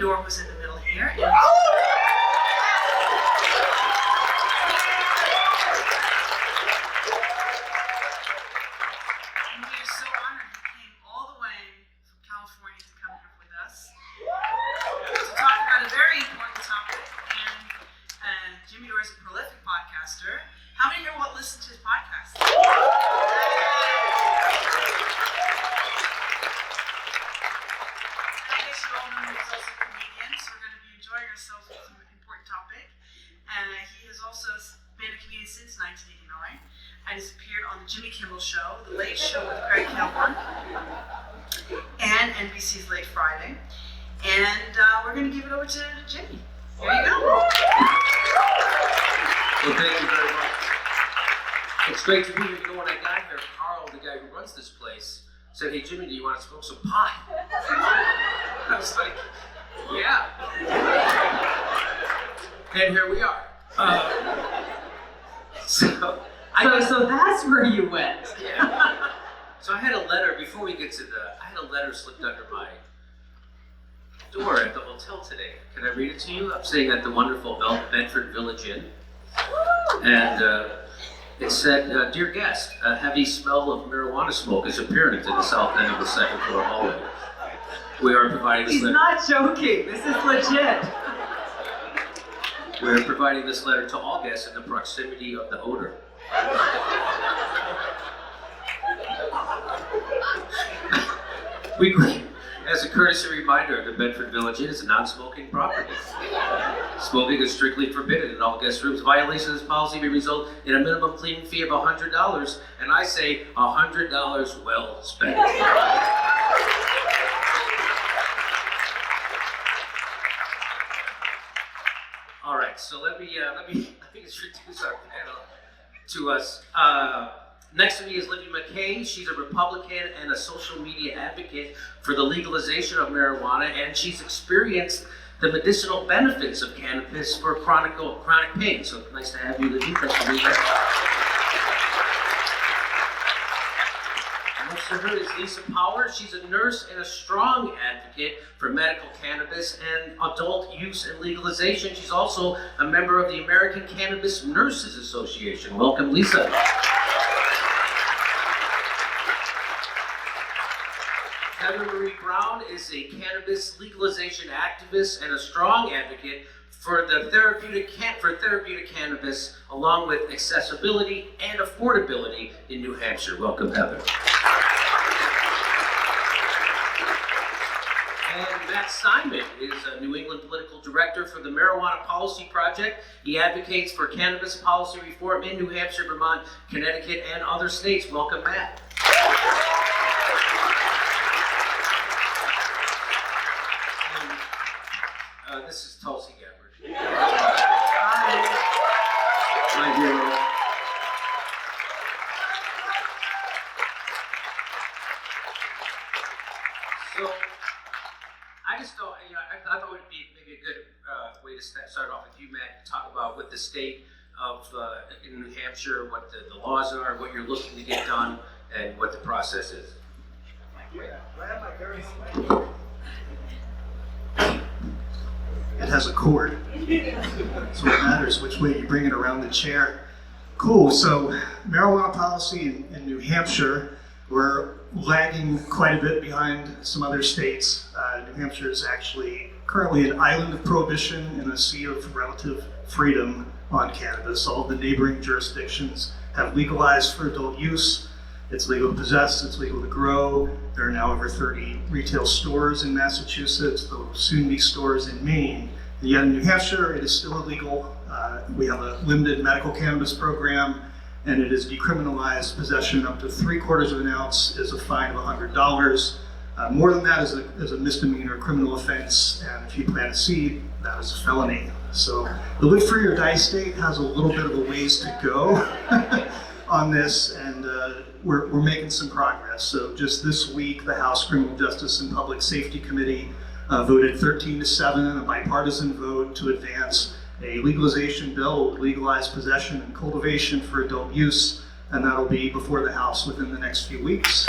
Dore was in the middle here. And we are so honored he came all the way from California to come here with us to talk about a very important topic. And Jimmy Dore is a prolific podcaster. How many here will listen to his podcast? I guess you all know he's also a comedian, so we're going to be enjoying ourselves with an important topic. And he has also been a comedian since 1989 and has appeared on the Jimmy Kimmel Show, The Late Show with Craig Kilborn, and NBC's Late Friday. And we're going to give it over to Jimmy. Here you go. Well, thank you very much. It's great to be here. You know, when I got here, Carl, the guy who runs this place, said, "Hey, Jimmy, do you want to smoke some pot?" I was like, "Yeah." And here we are. So that's where you went. Yeah. So I had a letter, before we get to I had a letter slipped under my door at the hotel today. Can I read it to you? I'm staying at the wonderful Bedford Village Inn. And it said, "Dear guest, a heavy smell of marijuana smoke is apparent in the south end of the second floor hallway. We are providing this He's letter." not joking. This is legit. "We are providing this letter to all guests in the proximity of the odor." As a courtesy reminder, the Bedford Village Inn is a non-smoking property. Smoking is strictly forbidden in all guest rooms. Violation of this policy may result in a minimum cleaning fee of $100, and I say $100 well spent. All right, so let me introduce our panel to us. Next to me is Libby McKay. She's a Republican and a social media advocate for the legalization of marijuana, and she's experienced the medicinal benefits of cannabis for chronic pain. So nice to have you, Libby. Thanks for being here. Next to her is Lisa Power. She's a nurse and a strong advocate for medical cannabis and adult use and legalization. She's also a member of the American Cannabis Nurses Association. Welcome, Lisa. Heather Marie Brown is a cannabis legalization activist and a strong advocate for therapeutic cannabis, along with accessibility and affordability in New Hampshire. Welcome, Heather. And Matt Simon is a New England political director for the Marijuana Policy Project. He advocates for cannabis policy reform in New Hampshire, Vermont, Connecticut, and other states. Welcome, Matt. This is Tulsi Gabbard. Hi. My hero. So, I just thought, I thought it would be maybe a good way to start off with you, Matt, to talk about what the state of in New Hampshire, what the laws are, what you're looking to get done, and what the process is. It has a cord, so it matters which way you bring it around the chair. Cool, so marijuana policy in New Hampshire, we're lagging quite a bit behind some other states. New Hampshire is actually currently an island of prohibition in a sea of relative freedom on cannabis. All of the neighboring jurisdictions have legalized for adult use. It's legal to possess, it's legal to grow. There are now over 30 retail stores in Massachusetts, there'll soon be stores in Maine. And yet in New Hampshire, it is still illegal. We have a limited medical cannabis program, and it is decriminalized. Possession up to 3/4 of an ounce is a fine of $100. More than that is a misdemeanor criminal offense, and if you plant a seed, that is a felony. So the Live Free or Die state has a little bit of a ways to go on this, and we're making some progress. So just this week, the House Criminal Justice and Public Safety Committee voted 13-7 in a bipartisan vote to advance a legalization bill with legalized possession and cultivation for adult use, and that'll be before the House within the next few weeks.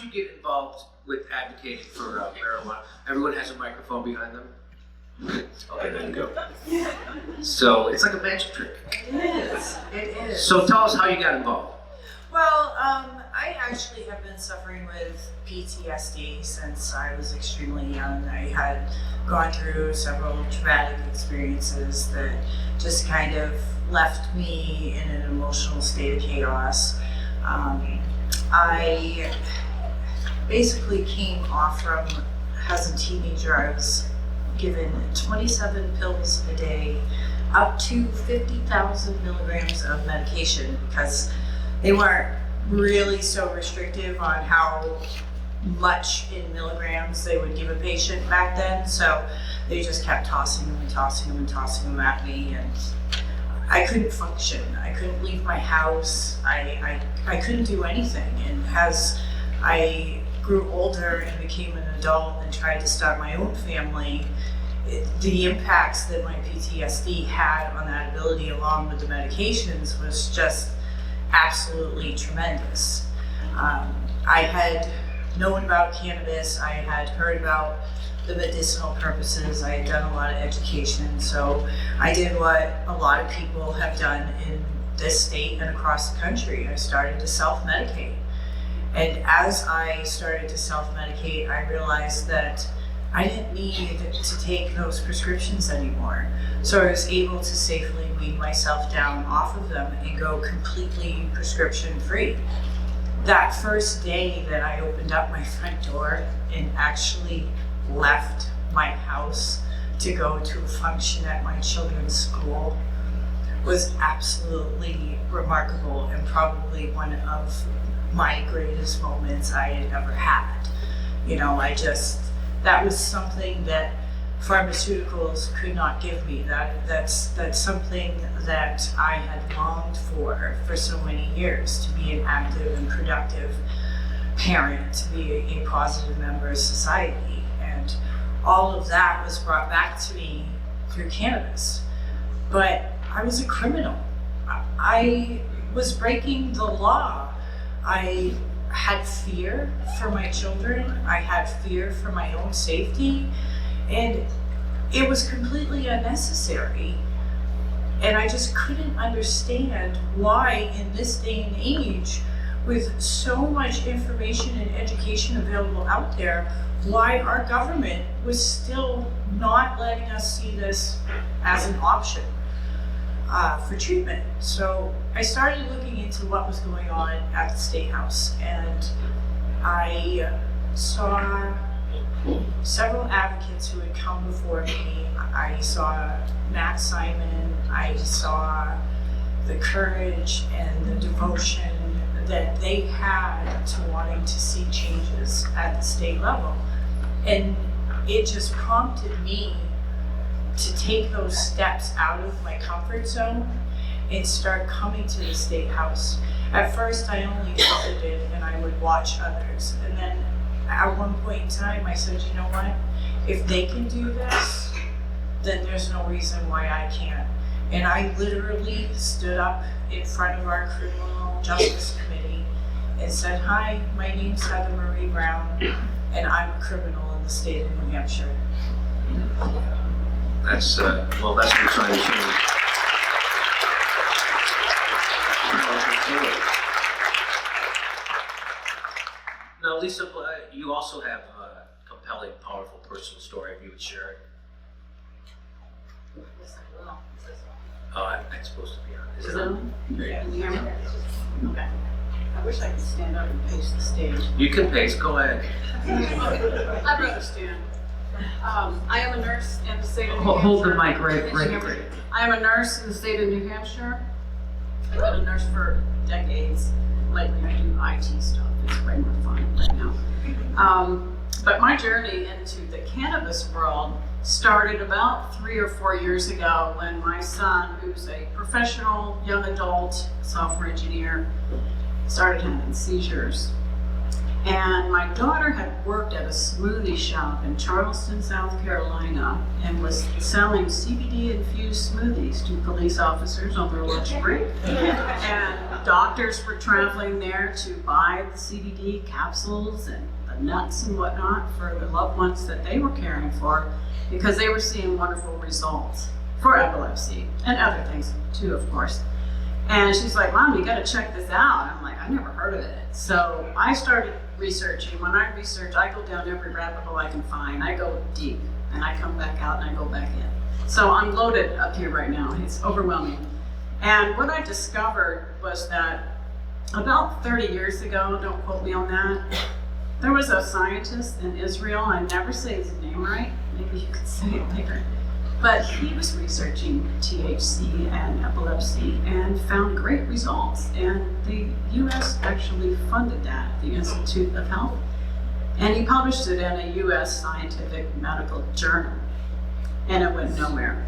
you get involved with advocating for marijuana? Everyone has a microphone behind them. Okay, there you go. So it's like a magic trick. It is. It is. So tell us how you got involved. Well, I actually have been suffering with PTSD since I was extremely young. I had gone through several traumatic experiences that just kind of left me in an emotional state of chaos. I basically came off from, as a teenager, I was given 27 pills a day, up to 50,000 milligrams of medication, because they weren't really so restrictive on how much in milligrams they would give a patient back then. So they just kept tossing them and tossing them and tossing them at me, and I couldn't function. I couldn't leave my house. I couldn't do anything. And as I grew older and became an adult and tried to start my own family, the impacts that my PTSD had on that ability, along with the medications, was just absolutely tremendous. I had known about cannabis. I had heard about the medicinal purposes. I had done a lot of education. So I did what a lot of people have done in this state and across the country. I started to self-medicate. And as I started to self-medicate, I realized that I didn't need to take those prescriptions anymore. So I was able to safely wean myself down off of them and go completely prescription free. That first day that I opened up my front door and actually left my house to go to a function at my children's school was absolutely remarkable, and probably one of my greatest moments I had ever had. You know, that was something that pharmaceuticals could not give me. That's something that I had longed for so many years, to be an active and productive parent, to be a positive member of society. And all of that was brought back to me through cannabis. But I was a criminal. I was breaking the law. I had fear for my children. I had fear for my own safety. And it was completely unnecessary. And I just couldn't understand why, in this day and age, with so much information and education available out there, why our government was still not letting us see this as an option for treatment. So I started looking into what was going on at the State House, and I saw several advocates who had come before me. I saw Matt Simon. I saw the courage and the devotion that they had to wanting to see changes at the state level. And it just prompted me to take those steps out of my comfort zone and start coming to the State House. At first, I only visited and I would watch others. And then at one point in time, I said, you know what? If they can do this, then there's no reason why I can't. And I literally stood up in front of our Criminal Justice Committee and said, hi, my name's Heather Marie Brown, and I'm a criminal in the state of New Hampshire. That's that's what we're trying to change. Now, Lisa, you also have a compelling, powerful personal story. If you would share it. Yes, I will. Oh, I'm supposed to be on. Is Is it it on? on? There you Can you hear me? Okay. I wish I could stand up and pace the stage. go. You can pace. Go ahead. I'd rather stand. I am a nurse in the state of New Hampshire. Hold the mic right. I am a nurse in the state of New Hampshire. I've been a nurse for decades. Lately, I do IT stuff. It's way more fun right now. But my journey into the cannabis world started about 3 or 4 years ago when my son, who's a professional young adult software engineer, started having seizures. And my daughter had worked at a smoothie shop in Charleston, South Carolina, and was selling CBD-infused smoothies to police officers on their lunch break. And doctors were traveling there to buy the CBD capsules and the nuts and whatnot for the loved ones that they were caring for, because they were seeing wonderful results for epilepsy and other things too, of course. And she's like, Mom, you gotta check this out. I'm like, I never heard of it. So I started researching. When I research, I go down every rabbit hole I can find. I go deep, and I come back out and I go back in. So I'm loaded up here right now. It's overwhelming. And what I discovered was that about 30 years ago, don't quote me on that, there was a scientist in Israel, I never say his name right, maybe you could say it later, but he was researching THC and epilepsy and found great results. And the US actually funded that, the Institute of Health. And he published it in a US scientific medical journal, and it went nowhere.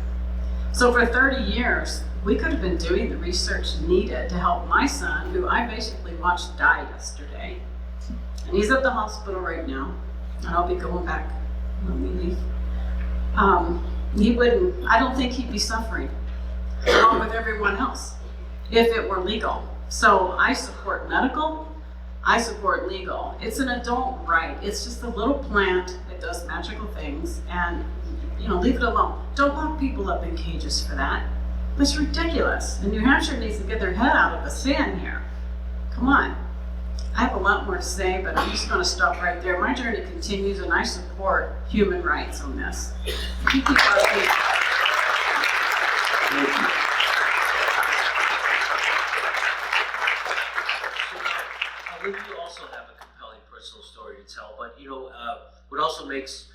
So for 30 years, we could have been doing the research needed to help my son, who I basically watched die yesterday. And he's at the hospital right now, and I'll be going back when we leave. I don't think he'd be suffering along with everyone else if it were legal. So I support medical, I support legal. It's an adult right. It's just a little plant that does magical things, and leave it alone. Don't lock people up in cages for that. That's ridiculous. And New Hampshire needs to get their head out of the sand here. Come on. I have a lot more to say, but I'm just going to stop right there. My journey continues, and I support human rights on this. Keep our people. Thank you. Olivia, you also have a compelling personal story to tell, but what also makes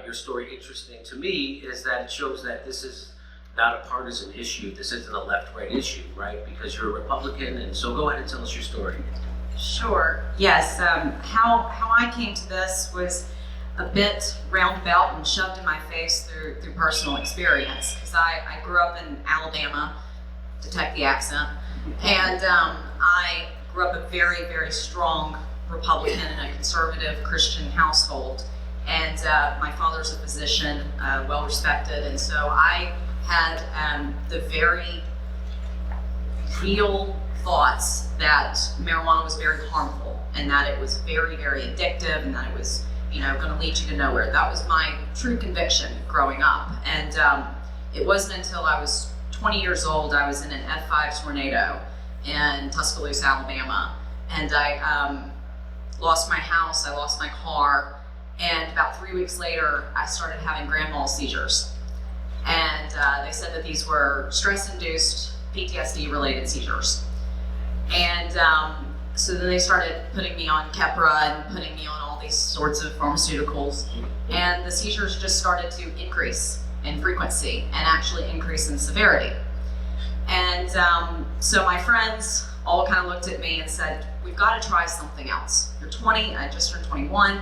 your story interesting to me is that it shows that this is not a partisan issue. This isn't a left-right issue, right? Because you're a Republican, and so go ahead and tell us your story. Sure, yes. How I came to this was a bit roundabout and shoved in my face through personal experience, because I grew up in Alabama, detect the accent, and I grew up a very, very strong Republican in a conservative Christian household, and my father's a physician, well respected, and so I had the very real thoughts that marijuana was very harmful, and that it was very, very addictive, and that it was, going to lead you to nowhere. That was my true conviction growing up. And it wasn't until I was 20 years old, I was in an F5 tornado in Tuscaloosa, Alabama, and I lost my house, I lost my car, and about 3 weeks later, I started having grand mal seizures. And they said that these were stress-induced PTSD-related seizures. And so then they started putting me on Keppra and putting me on all these sorts of pharmaceuticals. And the seizures just started to increase in frequency and actually increase in severity. And so my friends all kind of looked at me and said, we've got to try something else. You're 20, I just turned 21.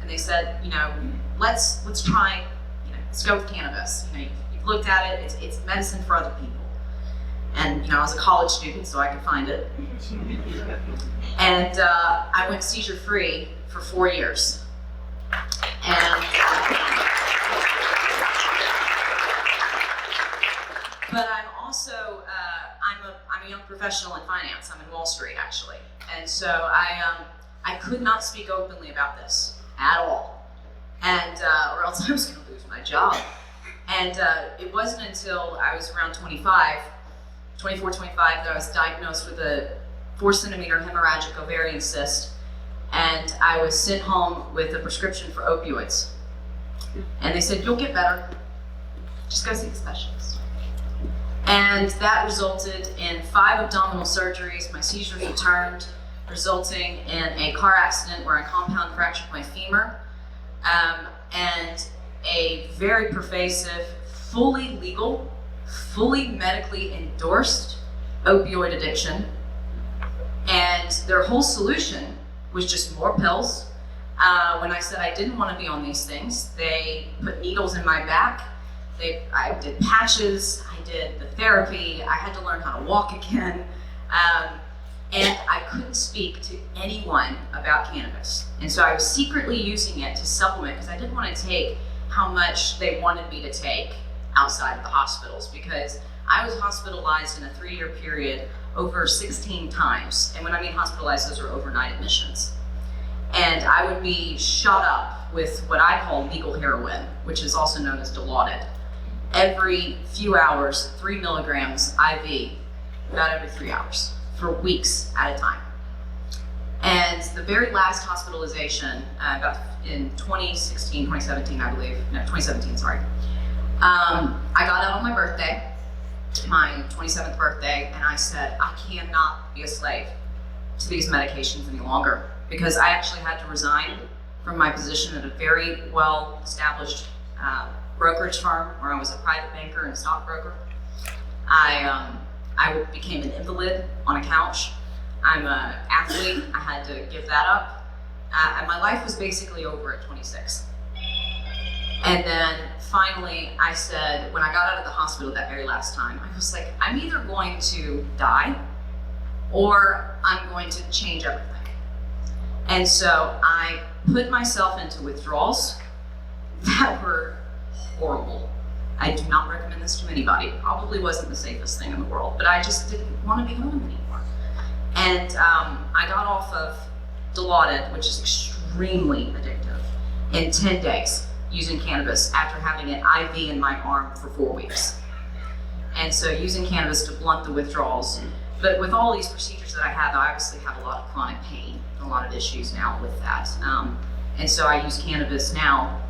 And they said, let's try, let's go with cannabis. You've looked at it, it's medicine for other people. And I was a college student, so I could find it. And I went seizure-free for 4 years. And but I'm also I'm a young professional in finance. I'm in Wall Street, actually, and so I could not speak openly about this at all, and or else I was going to lose my job. And it wasn't until I was around 24, 25, that I was diagnosed with a 4-centimeter hemorrhagic ovarian cyst, and I was sent home with a prescription for opioids. And they said, you'll get better, just go see the specialist. And that resulted in 5 abdominal surgeries. My seizures returned, resulting in a car accident where I compound fractured my femur, and a very pervasive, fully legal, fully medically endorsed opioid addiction. And their whole solution was just more pills. When I said I didn't want to be on these things, they put needles in my back. I did patches, I did the therapy, I had to learn how to walk again. And I couldn't speak to anyone about cannabis. And so I was secretly using it to supplement, because I didn't want to take how much they wanted me to take outside of the hospitals, because I was hospitalized in a 3-year period over 16 times. And when I mean hospitalized, those are overnight admissions. And I would be shot up with what I call legal heroin, which is also known as Dilaudid. Every few hours, 3 milligrams IV, about every 3 hours, for weeks at a time. And the very last hospitalization, about in 2016, 2017, I believe, no, 2017, sorry. I got out on my birthday, my 27th birthday, and I said, I cannot be a slave to these medications any longer, because I actually had to resign from my position at a very well-established brokerage firm where I was a private banker and a stockbroker. I became an invalid on a couch. I'm an athlete, I had to give that up. And my life was basically over at 26. And then finally I said, when I got out of the hospital that very last time, I was like, I'm either going to die or I'm going to change everything. And so I put myself into withdrawals that were horrible. I do not recommend this to anybody. It probably wasn't the safest thing in the world, but I just didn't want to be home anymore. And I got off of Dilaudid, which is extremely addictive, in 10 days using cannabis after having an IV in my arm for 4 weeks. And so using cannabis to blunt the withdrawals. But with all these procedures that I have, I obviously have a lot of chronic pain, a lot of issues now with that. And so I use cannabis now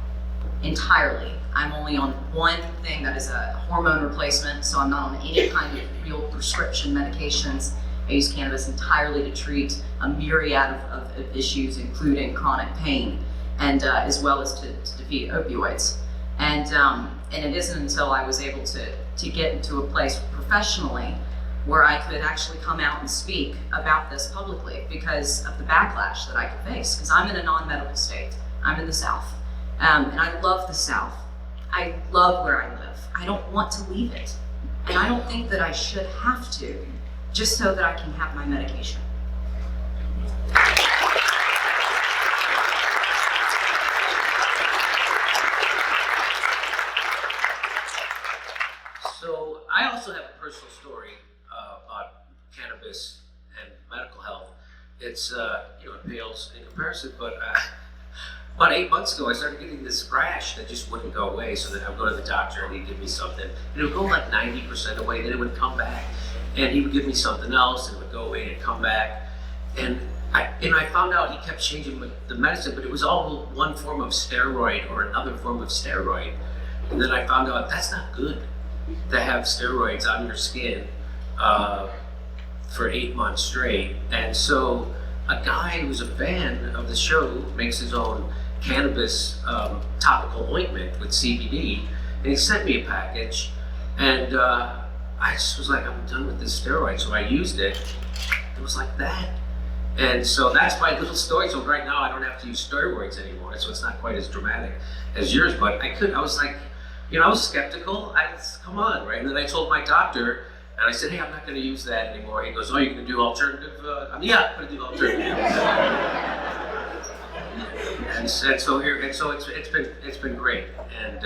entirely. I'm only on one thing that is a hormone replacement, so I'm not on any kind of real prescription medications. I use cannabis entirely to treat a myriad of issues, including chronic pain, and as well as to defeat opioids. And it isn't until I was able to get into a place professionally where I could actually come out and speak about this publicly because of the backlash that I could face, because I'm in a non-medical state. I'm in the South, and I love the South. I love where I live. I don't want to leave it, and I don't think that I should have to, just so that I can have my medication. So I also have a personal story about cannabis and medical health. It's it pales in comparison, but about 8 months ago I started getting this rash that just wouldn't go away. So then I would go to the doctor and he'd give me something, and it would go like 90% away, then it would come back, and he would give me something else, and it would go away and come back. And I found out he kept changing the medicine, but it was all one form of steroid or another form of steroid. And then I found out that's not good to have steroids on your skin for 8 months straight. And so a guy who's a fan of the show makes his own cannabis topical ointment with CBD, and he sent me a package, and I just was like, I'm done with this steroid. So I used it. It was like that. And so that's my little story. So right now I don't have to use steroids anymore, so it's not quite as dramatic as yours, but I was like, I was skeptical. Come on, right? And then I told my doctor, and I said, hey, I'm not going to use that anymore. He goes, oh, you're going to do alternative? Yeah, I'm going to do alternative. and so it's been great. And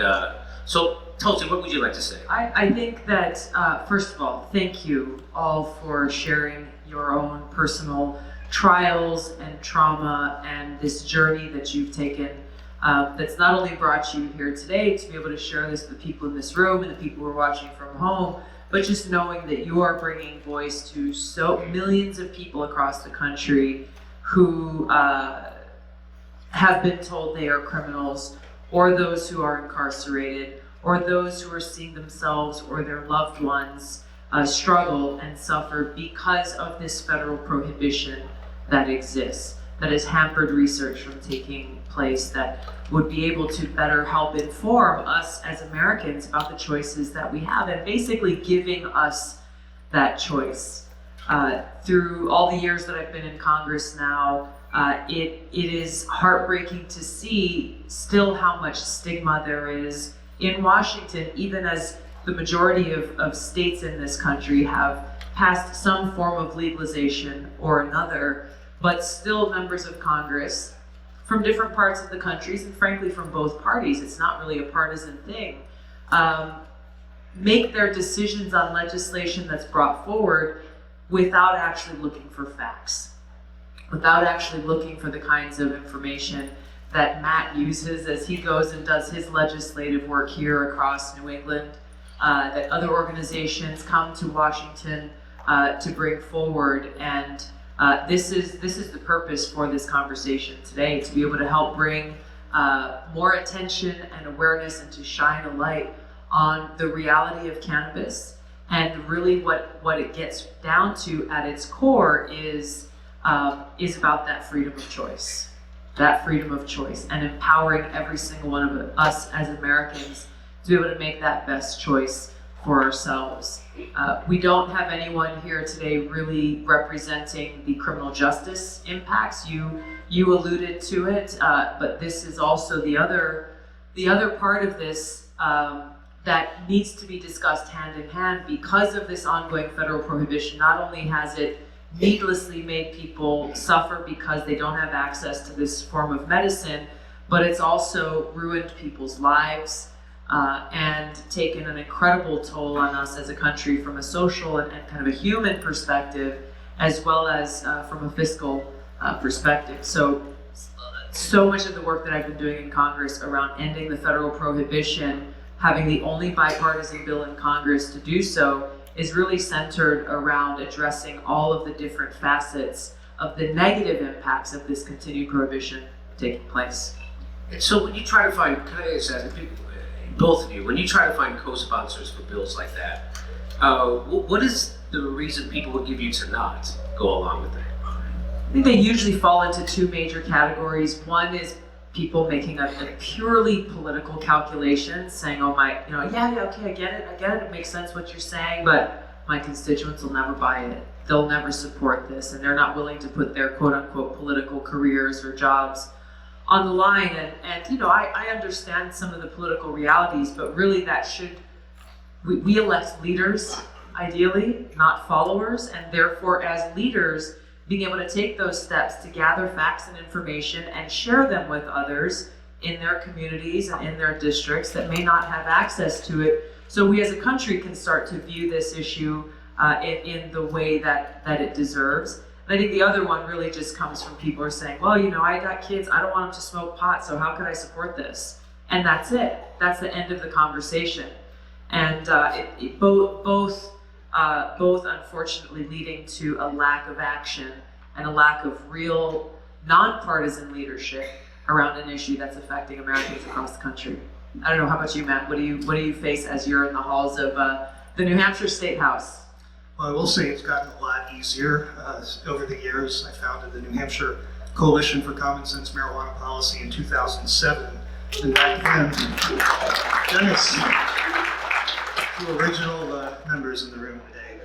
so Tulsi, what would you like to say? I think that, first of all, thank you all for sharing your own personal trials and trauma and this journey that you've taken that's not only brought you here today to be able to share this with the people in this room and the people who are watching from home, but just knowing that you are bringing voice to so millions of people across the country who have been told they are criminals, or those who are incarcerated, or those who are seeing themselves or their loved ones struggle and suffer because of this federal prohibition that exists, that has hampered research from taking place, that would be able to better help inform us as Americans about the choices that we have, and basically giving us that choice. Through all the years that I've been in Congress now, it is heartbreaking to see still how much stigma there is in Washington, even as the majority of states in this country have passed some form of legalization or another, but still members of Congress from different parts of the countries, and frankly from both parties, it's not really a partisan thing, make their decisions on legislation that's brought forward without actually looking for facts, without actually looking for the kinds of information that Matt uses as he goes and does his legislative work here across New England, that other organizations come to Washington to bring forward. And this is the purpose for this conversation today, to be able to help bring more attention and awareness and to shine a light on the reality of cannabis. And really what it gets down to at its core is about that freedom of choice. That freedom of choice and empowering every single one of us as Americans to be able to make that best choice for ourselves. We don't have anyone here today really representing the criminal justice impacts. You alluded to it, but this is also the other part of this that needs to be discussed hand in hand because of this ongoing federal prohibition. Not only has it needlessly made people suffer because they don't have access to this form of medicine, but it's also ruined people's lives and taken an incredible toll on us as a country from a social and kind of a human perspective, as well as from a fiscal perspective. So much of the work that I've been doing in Congress around ending the federal prohibition, having the only bipartisan bill in Congress to do so, is really centered around addressing all of the different facets of the negative impacts of this continued prohibition taking place. And so when you try to find, can I just ask both of you, when you try to find co-sponsors for bills like that, what is the reason people would give you to not go along with it? I think they usually fall into two major categories. One is people making a purely political calculation, saying, oh my, okay, I get it makes sense what you're saying, but my constituents will never buy it. They'll never support this, and they're not willing to put their quote unquote political careers or jobs on the line. And I understand some of the political realities, but really we elect leaders, ideally, not followers, and therefore as leaders, being able to take those steps to gather facts and information and share them with others in their communities and in their districts that may not have access to it, so we as a country can start to view this issue in the way that it deserves. And I think the other one really just comes from people who are saying, well, I got kids, I don't want them to smoke pot, so how could I support this? And that's it. That's the end of the conversation. And both unfortunately leading to a lack of action and a lack of real nonpartisan leadership around an issue that's affecting Americans across the country. I don't know, how about you, Matt? What do you face as you're in the halls of the New Hampshire State House? Well, I will say it's gotten a lot easier over the years. I founded the New Hampshire Coalition for Common Sense Marijuana Policy in 2007. And back then, Dennis, two original members in the room today.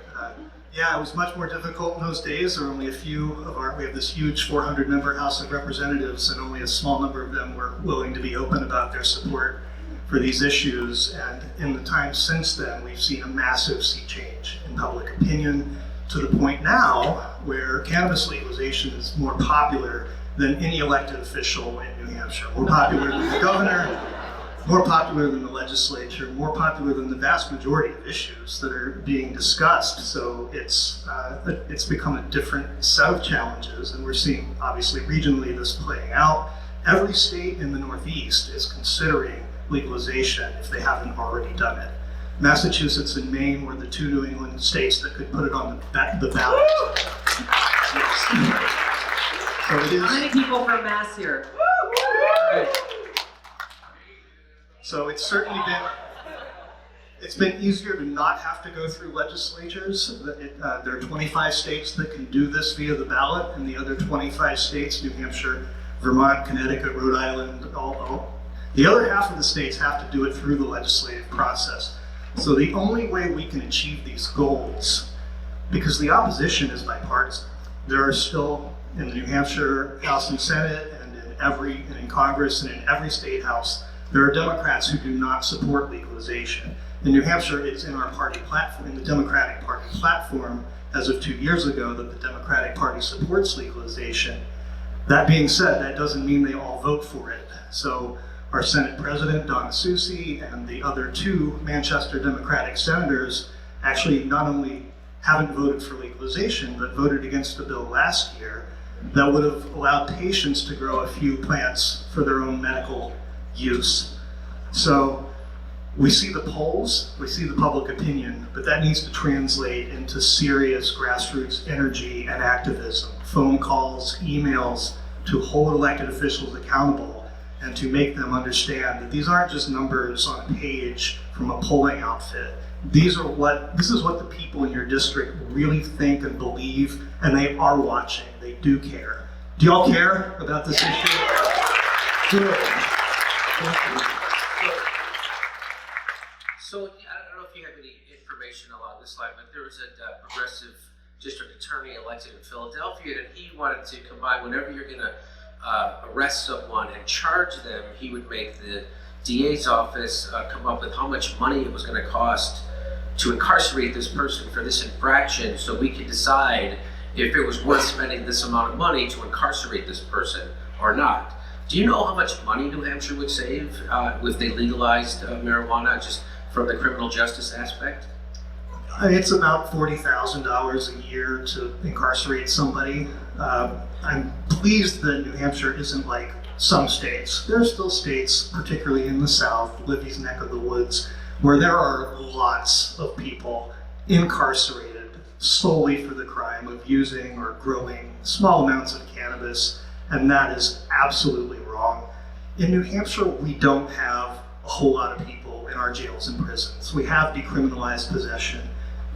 It was much more difficult in those days. There were only a few we have this huge 400-member House of Representatives, and only a small number of them were willing to be open about their support for these issues. And in the time since then, we've seen a massive sea change in public opinion, to the point now where cannabis legalization is more popular than any elected official in New Hampshire. More popular than the governor, more popular than the legislature, more popular than the vast majority of issues that are being discussed. So it's become a different set of challenges, and we're seeing, obviously, regionally this playing out. Every state in the Northeast is considering legalization if they haven't already done it. Massachusetts and Maine were the two New England states that could put it on the ballot. Yes. So it is. How many people from Mass here? Right. So it's certainly been easier to not have to go through legislatures. There are 25 states that can do this via the ballot, and the other 25 states, New Hampshire, Vermont, Connecticut, Rhode Island, the other half of the states have to do it through the legislative process. So the only way we can achieve these goals, because the opposition is bipartisan, there are still in the New Hampshire House and Senate and in Congress and in every state house, there are Democrats who do not support legalization. In New Hampshire, it's in our party platform, in the Democratic Party platform, as of 2 years ago, that the Democratic Party supports legalization. That being said, that doesn't mean they all vote for it. So our Senate President, Donna Soucy, and the other two Manchester Democratic senators actually not only haven't voted for legalization, but voted against a bill last year that would have allowed patients to grow a few plants for their own medical use. So we see the polls, we see the public opinion, but that needs to translate into serious grassroots energy and activism, phone calls, emails, to hold elected officials accountable and to make them understand that these aren't just numbers on a page from a polling outfit. This is what the people in your district really think and believe, and they are watching. They do care. Do y'all care about this issue? Good. Thank you. So I don't know if you have any information along this line, but there was a progressive district attorney elected in Philadelphia, and he wanted to combine whenever you're going to arrest someone and charge them, he would make the DA's office come up with how much money it was going to cost to incarcerate this person for this infraction, so we could decide if it was worth spending this amount of money to incarcerate this person or not. Do you know how much money New Hampshire would save if they legalized marijuana, just from the criminal justice aspect? It's about $40,000 a year to incarcerate somebody. I'm pleased that New Hampshire isn't like some states. There are still states, particularly in the South, Libby's neck of the woods, where there are lots of people incarcerated solely for the crime of using or growing small amounts of cannabis, and that is absolutely wrong. In New Hampshire, we don't have a whole lot of people in our jails and prisons. We have decriminalized possession.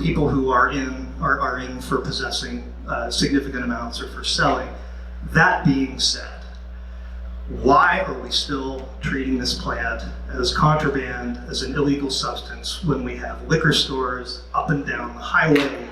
People who are in for possessing significant amounts or for selling. That being said, why are we still treating this plant as contraband, as an illegal substance, when we have liquor stores up and down the highway?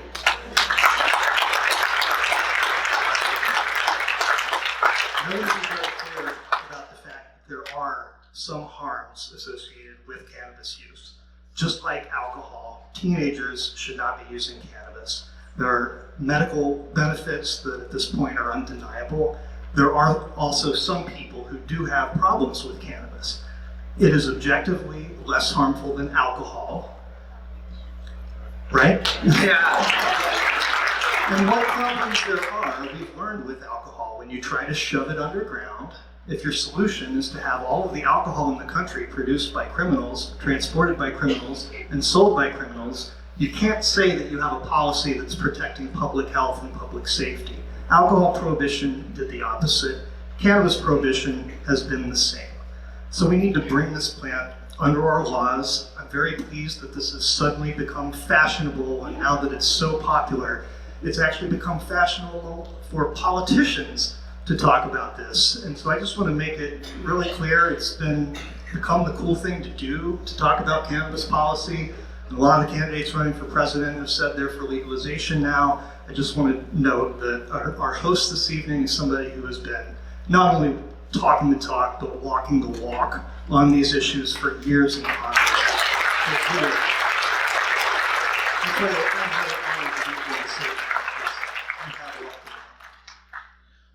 Let me be very clear about the fact that there are some harms associated with cannabis use. Just like alcohol, teenagers should not be using cannabis. There are medical benefits that at this point are undeniable. There are also some people who do have problems with cannabis. It is objectively less harmful than alcohol, right? Yeah. And what problems there are, we've learned with alcohol. When you try to shove it underground, if your solution is to have all of the alcohol in the country produced by criminals, transported by criminals, and sold by criminals, you can't say that you have a policy that's protecting public health and public safety. Alcohol prohibition did the opposite. Cannabis prohibition has been the same. So we need to bring this plant under our laws. I'm very pleased that this has suddenly become fashionable, and now that it's so popular, it's actually become fashionable for politicians to talk about this. And so I just want to make it really clear, it's become the cool thing to do, to talk about cannabis policy. And a lot of the candidates running for president have said they're for legalization now. I just want to note that our host this evening is somebody who has been not only talking the talk, but walking the walk on these issues for years in Congress.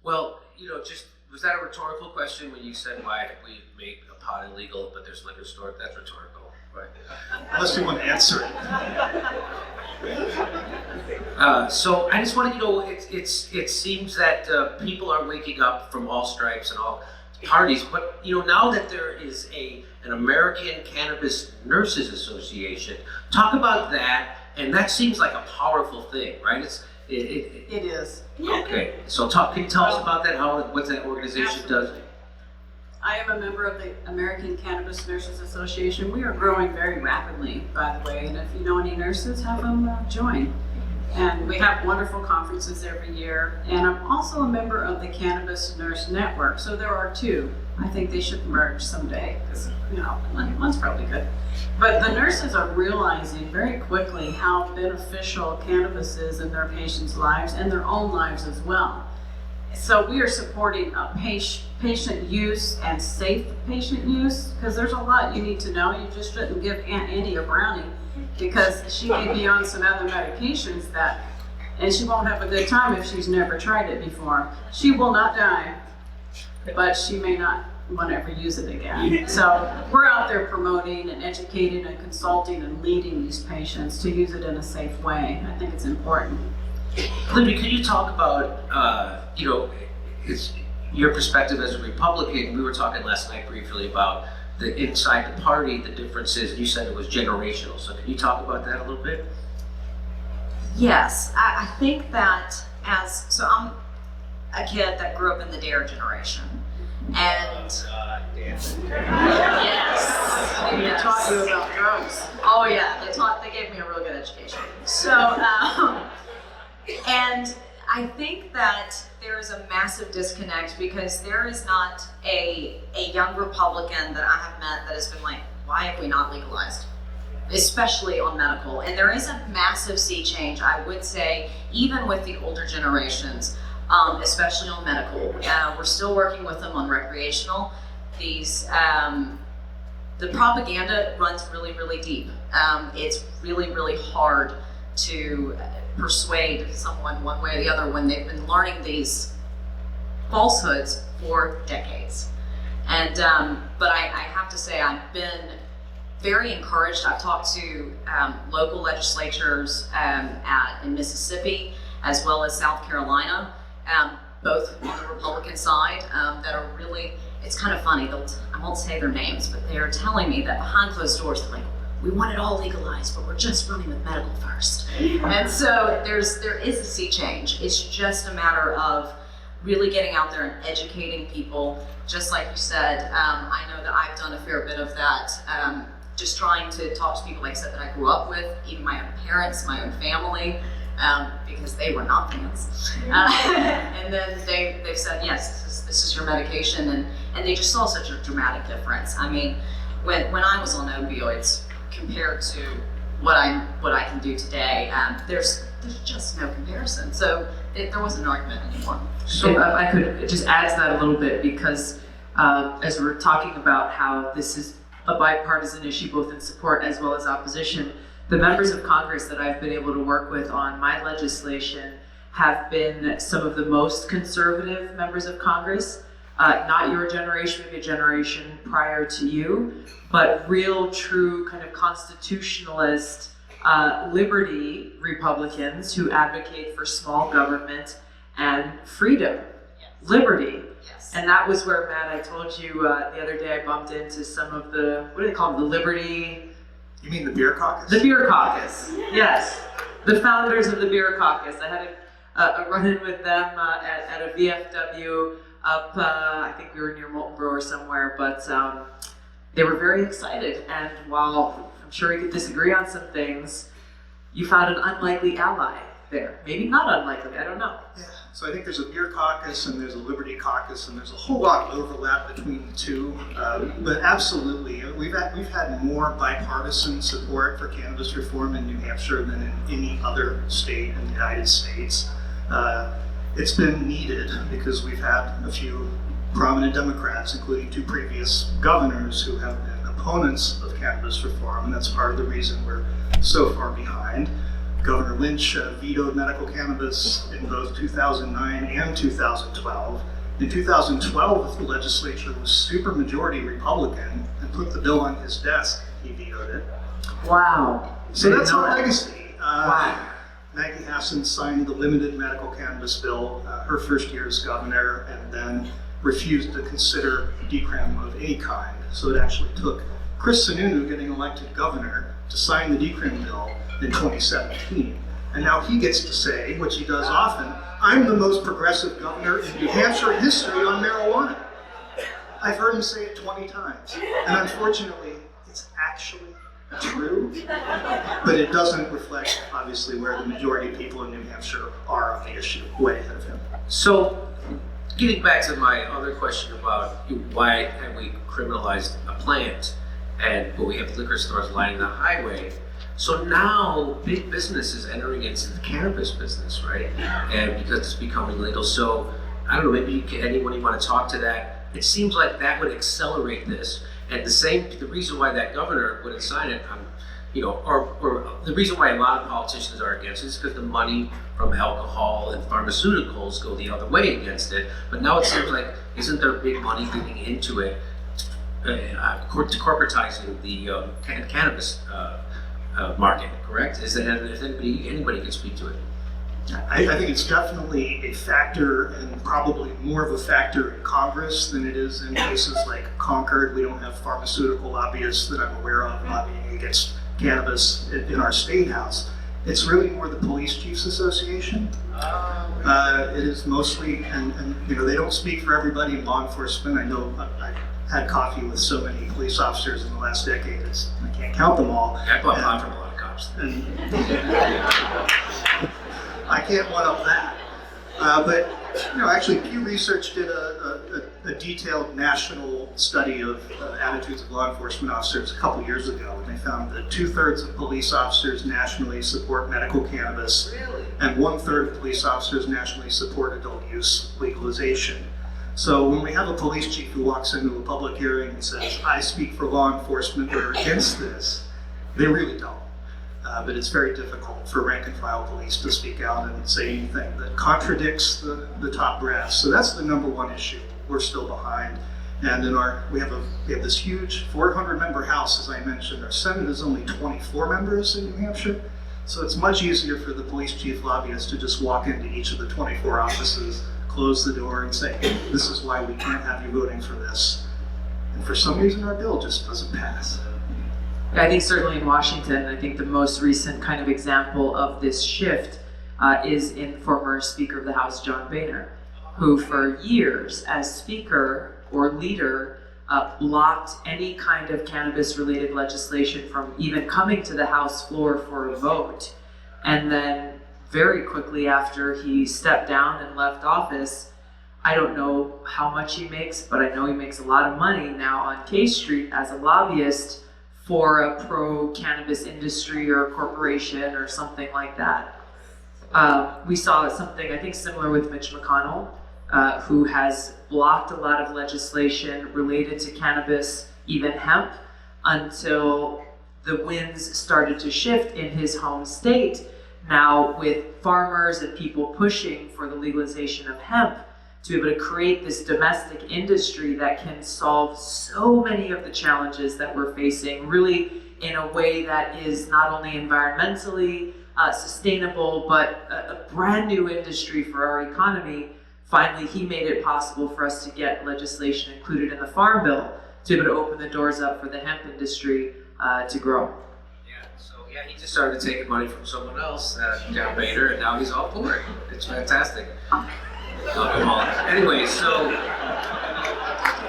Well, just was that a rhetorical question when you said why we make a pot illegal but there's liquor store? That's rhetorical, right? Unless you want to answer it. So I just want to, it seems that people are waking up from all stripes and all parties, but now that there is an American Cannabis Nurses Association, talk about that, and that seems like a powerful thing, right? It is. Okay, so can you tell us about that? What that organization does? I am a member of the American Cannabis Nurses Association. We are growing very rapidly, by the way, and if you know any nurses, have them join. And we have wonderful conferences every year. And I'm also a member of the Cannabis Nurse Network, so there are two. I think they should merge someday, because one's probably good. But the nurses are realizing very quickly how beneficial cannabis is in their patients' lives and their own lives as well. So we are supporting patient use and safe patient use, because there's a lot you need to know. You just shouldn't give Aunt Andy a brownie, because she may be on some other medications and she won't have a good time if she's never tried it before. She will not die, but she may not want to ever use it again. So we're out there promoting and educating and consulting and leading these patients to use it in a safe way. I think it's important. Libby, could you talk about, it's your perspective as a Republican? We were talking last night briefly about the inside the party, the differences. You said it was generational. So can you talk about that a little bit? Yes, I think that so I'm a kid that grew up in the Dare generation. And yes, They taught you about drugs. oh yeah, they gave me a real good education. So, and I think that there is a massive disconnect because there is not a young Republican that I have met that has been like, why have we not legalized? Especially on medical. And there is a massive sea change, I would say, even with the older generations, especially on medical. We're still working with them on recreational. The propaganda runs really, really deep. It's really, really hard to persuade someone one way or the other when they've been learning these falsehoods for decades. And but I have to say I've been very encouraged. I've talked to local legislatures in Mississippi as well as South Carolina, both on the Republican side, that are really, it's kind of funny, I won't say their names, but they are telling me that behind closed doors, they're like, we want it all legalized, but we're just running with medical first. And so there is a sea change. It's just a matter of really getting out there and educating people. Just like you said, I know that I've done a fair bit of that, just trying to talk to people, like I said, that I grew up with, even my own parents, my own family, because they were not fans. And then they've said, yes, this is your medication, and they just saw such a dramatic difference. I mean, when I was on opioids, compared to what I can do today, there's just no comparison. So there wasn't an argument anymore. So if I could just add to that a little bit, because as we're talking about how this is a bipartisan issue, both in support as well as opposition, the members of Congress that I've been able to work with on my legislation have been some of the most conservative members of Congress. Not your generation, maybe a generation prior to you, but real, true kind of constitutionalist, liberty Republicans who advocate for small government and freedom, liberty. Yes. And that was where, Matt, I told you the other day I bumped into some of the, what do they call them, the Liberty? You mean the beer caucus? The Beer Caucus, yes. The founders of the Beer Caucus. I had a run-in with them at a VFW up, I think we were near Molten Brewer somewhere, but they were very excited. And while I'm sure we could disagree on some things, you found an unlikely ally there. Maybe not unlikely, I don't know. Yeah, so I think there's a beer caucus and there's a liberty caucus, and there's a whole lot of overlap between the two. But absolutely, we've had more bipartisan support for cannabis reform in New Hampshire than in any other state in the United States. It's been needed because we've had a few prominent Democrats, including two previous governors, who have been opponents of cannabis reform, and that's part of the reason we're so far behind. Governor Lynch vetoed medical cannabis in both 2009 and 2012. In 2012, the legislature was supermajority Republican and put the bill on his desk. He vetoed it. Wow. So that's our Wow. legacy. Maggie Hassan signed the limited medical cannabis bill her first year as governor, and then refused to consider decrim of any kind. So it actually took Chris Sununu getting elected governor to sign the decrim bill in 2017. And now he gets to say, which he does often, I'm the most progressive governor in New Hampshire history on marijuana. I've heard him say it 20 times. And unfortunately, it's actually true, but it doesn't reflect, obviously, where the majority of people in New Hampshire are on the issue, way ahead of him. So, getting back to my other question about why have we criminalized a plant, but we have liquor stores lining the highway. So now big business is entering into the cannabis business, right? And because it's becoming legal. So I don't know, maybe anyone you want to talk to that? It seems like that would accelerate this. And the reason why that governor wouldn't sign it, or the reason why a lot of politicians are against it is because the money from alcohol and pharmaceuticals go the other way against it. But now it seems like isn't there big money getting into it, corporatizing the cannabis market, correct? Is that if anybody can speak to it? I think it's definitely a factor, and probably more of a factor in Congress than it is in places like Concord. We don't have pharmaceutical lobbyists that I'm aware of lobbying against cannabis in our state house. It's really more the Police Chiefs Association. It is mostly, and they don't speak for everybody in law enforcement. I know I've had coffee with so many police officers in the last decade, I can't count them all. Yeah, I bought pot from a lot of cops. And I can't one up that. But actually Pew Research did a detailed national study of attitudes of law enforcement officers a couple years ago, and they found that 2/3 of police officers nationally support medical cannabis, Really? and 1/3 of police officers nationally support adult use legalization. So when we have a police chief who walks into a public hearing and says, I speak for law enforcement or against this, they really don't. But it's very difficult for rank and file police to speak out and say anything that contradicts the top brass. So that's the number one issue. We're still behind. And we have this huge 400-member House, as I mentioned. Our Senate is only 24 members in New Hampshire. So it's much easier for the police chief lobbyist to just walk into each of the 24 offices, close the door, and say, this is why we can't have you voting for this. And for some reason, our bill just doesn't pass. I think certainly in Washington, I think the most recent kind of example of this shift is in former Speaker of the House, John Boehner, who for years as Speaker or leader blocked any kind of cannabis-related legislation from even coming to the House floor for a vote. And then very quickly after he stepped down and left office, I don't know how much he makes, but I know he makes a lot of money now on K Street as a lobbyist for a pro-cannabis industry or corporation or something like that. We saw something, I think, similar with Mitch McConnell, who has blocked a lot of legislation related to cannabis, even hemp, until the winds started to shift in his home state. Now, with farmers and people pushing for the legalization of hemp, to be able to create this domestic industry that can solve so many of the challenges that we're facing, really in a way that is not only environmentally sustainable, but a brand new industry for our economy. Finally, he made it possible for us to get legislation included in the Farm Bill to be able to open the doors up for the hemp industry to grow. Yeah, he just started taking money from someone else, John Boehner, and now he's all for it. It's fantastic. Anyway, so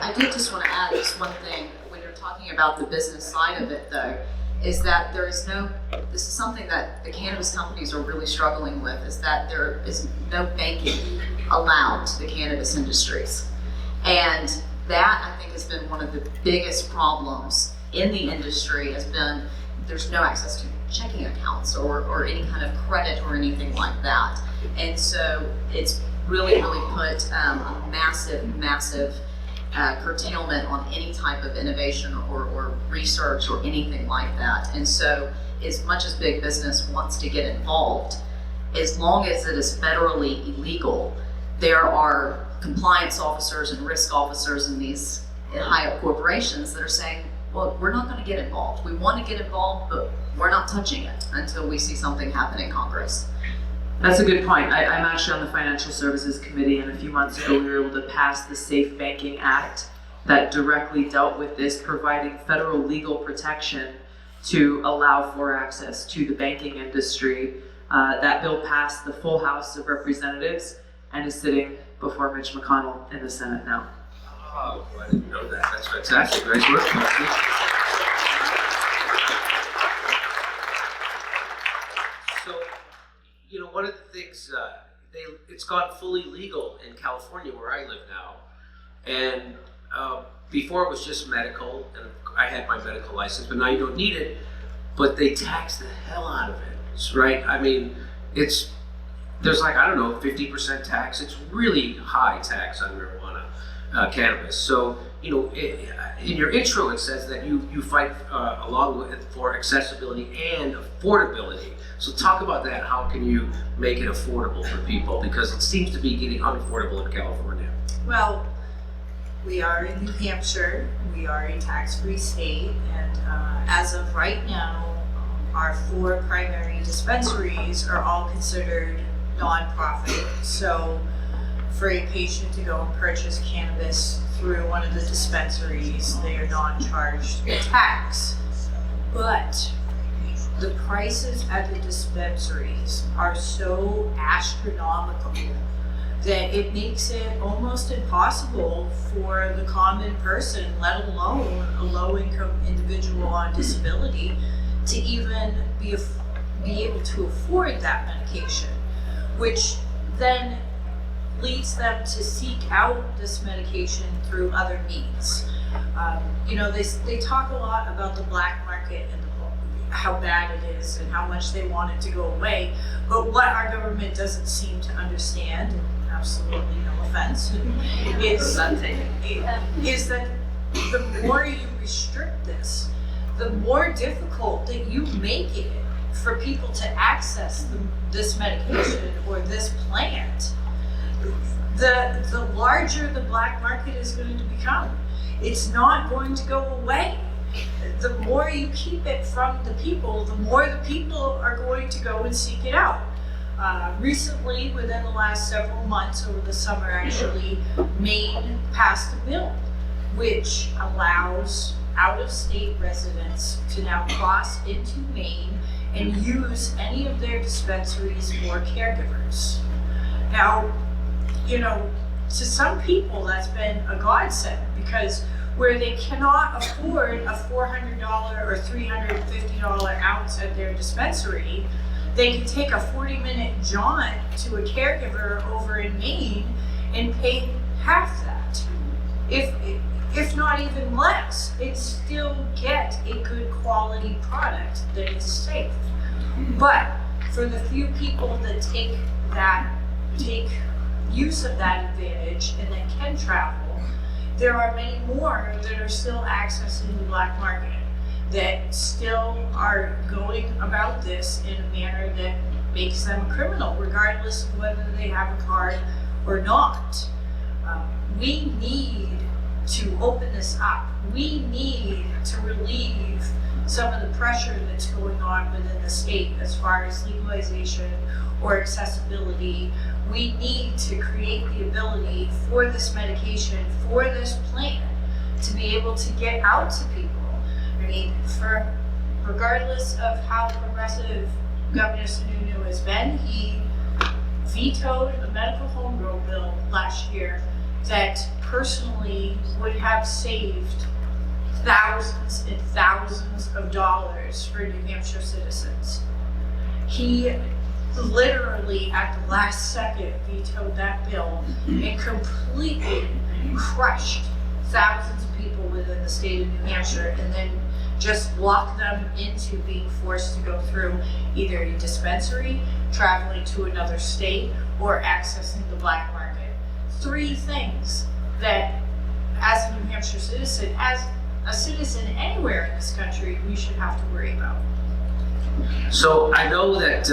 I did just want to add this one thing. When you're talking about the business side of it, though, is that this is something that the cannabis companies are really struggling with, is that there is no banking allowed to the cannabis industries. And that, I think, has been one of the biggest problems in the industry, has been there's no access to checking accounts or any kind of credit or anything like that. And so it's really put a massive curtailment on any type of innovation or research or anything like that. And so as much as big business wants to get involved, as long as it is federally illegal, there are compliance officers and risk officers in these high-up corporations that are saying, well, we're not going to get involved. We want to get involved, but we're not touching it until we see something happen in Congress. That's a good point. I'm actually on the Financial Services Committee, and a few months ago we were able to pass the Safe Banking Act that directly dealt with this, providing federal legal protection to allow for access to the banking industry. That bill passed the full House of Representatives and is sitting before Mitch McConnell in the Senate now. Oh, I didn't know that. That's fantastic. Nice work, Tulsi. So, one of the things, it's gone fully legal in California where I live now. And before it was just medical, and I had my medical license, but now you don't need it. But they tax the hell out of it, right? I mean, there's 50% tax. It's really high tax on marijuana. Cannabis. So, in your intro, it says that you fight along with it for accessibility and affordability. So talk about that. How can you make it affordable for people? Because it seems to be getting unaffordable in California. Well, We are in New Hampshire. We are a tax-free state, and as of right now, our 4 primary dispensaries are all considered nonprofit. So for a patient to go and purchase cannabis through one of the dispensaries, they are not charged a tax. But the prices at the dispensaries are so astronomical that it makes it almost impossible for the common person, let alone a low-income individual on disability, to even be able to afford that medication, which then leads them to seek out this medication through other means. They talk a lot about the black market and how bad it is and how much they want it to go away, but what our government doesn't seem to understand, and absolutely no offense, is that the more you restrict this, the more difficult that you make it for people to access this medication or this plant, the larger the black market is going to become. It's not going to go away. The more you keep it from the people, the more the people are going to go and seek it out. Recently, within the last several months, over the summer actually, Maine passed a bill which allows out-of-state residents to now cross into Maine and use any of their dispensaries for caregivers. Now, to some people that's been a godsend, because where they cannot afford a $400 or $350 ounce at their dispensary, they can take a 40-minute jaunt to a caregiver over in Maine and pay half that. If not even less, and still get a good quality product that is safe. But for the few people that take use of that advantage and that can travel, there are many more that are still accessing the black market, that still are going about this in a manner that makes them a criminal, regardless of whether they have a card or not. We need to open this up. We need to relieve some of the pressure that's going on within the state as far as legalization or accessibility. We need to create the ability for this medication, for this plant, to be able to get out to people. I mean, regardless of how progressive Governor Sununu has been, he vetoed a medical home grow bill last year that personally would have saved thousands and thousands of dollars for New Hampshire citizens. He literally at the last second vetoed that bill and completely crushed thousands of people within the state of New Hampshire, and then just locked them into being forced to go through either a dispensary, traveling to another state, or accessing the black market. 3 things that, as a New Hampshire citizen, as a citizen anywhere in this country, we should have to worry about. So I know that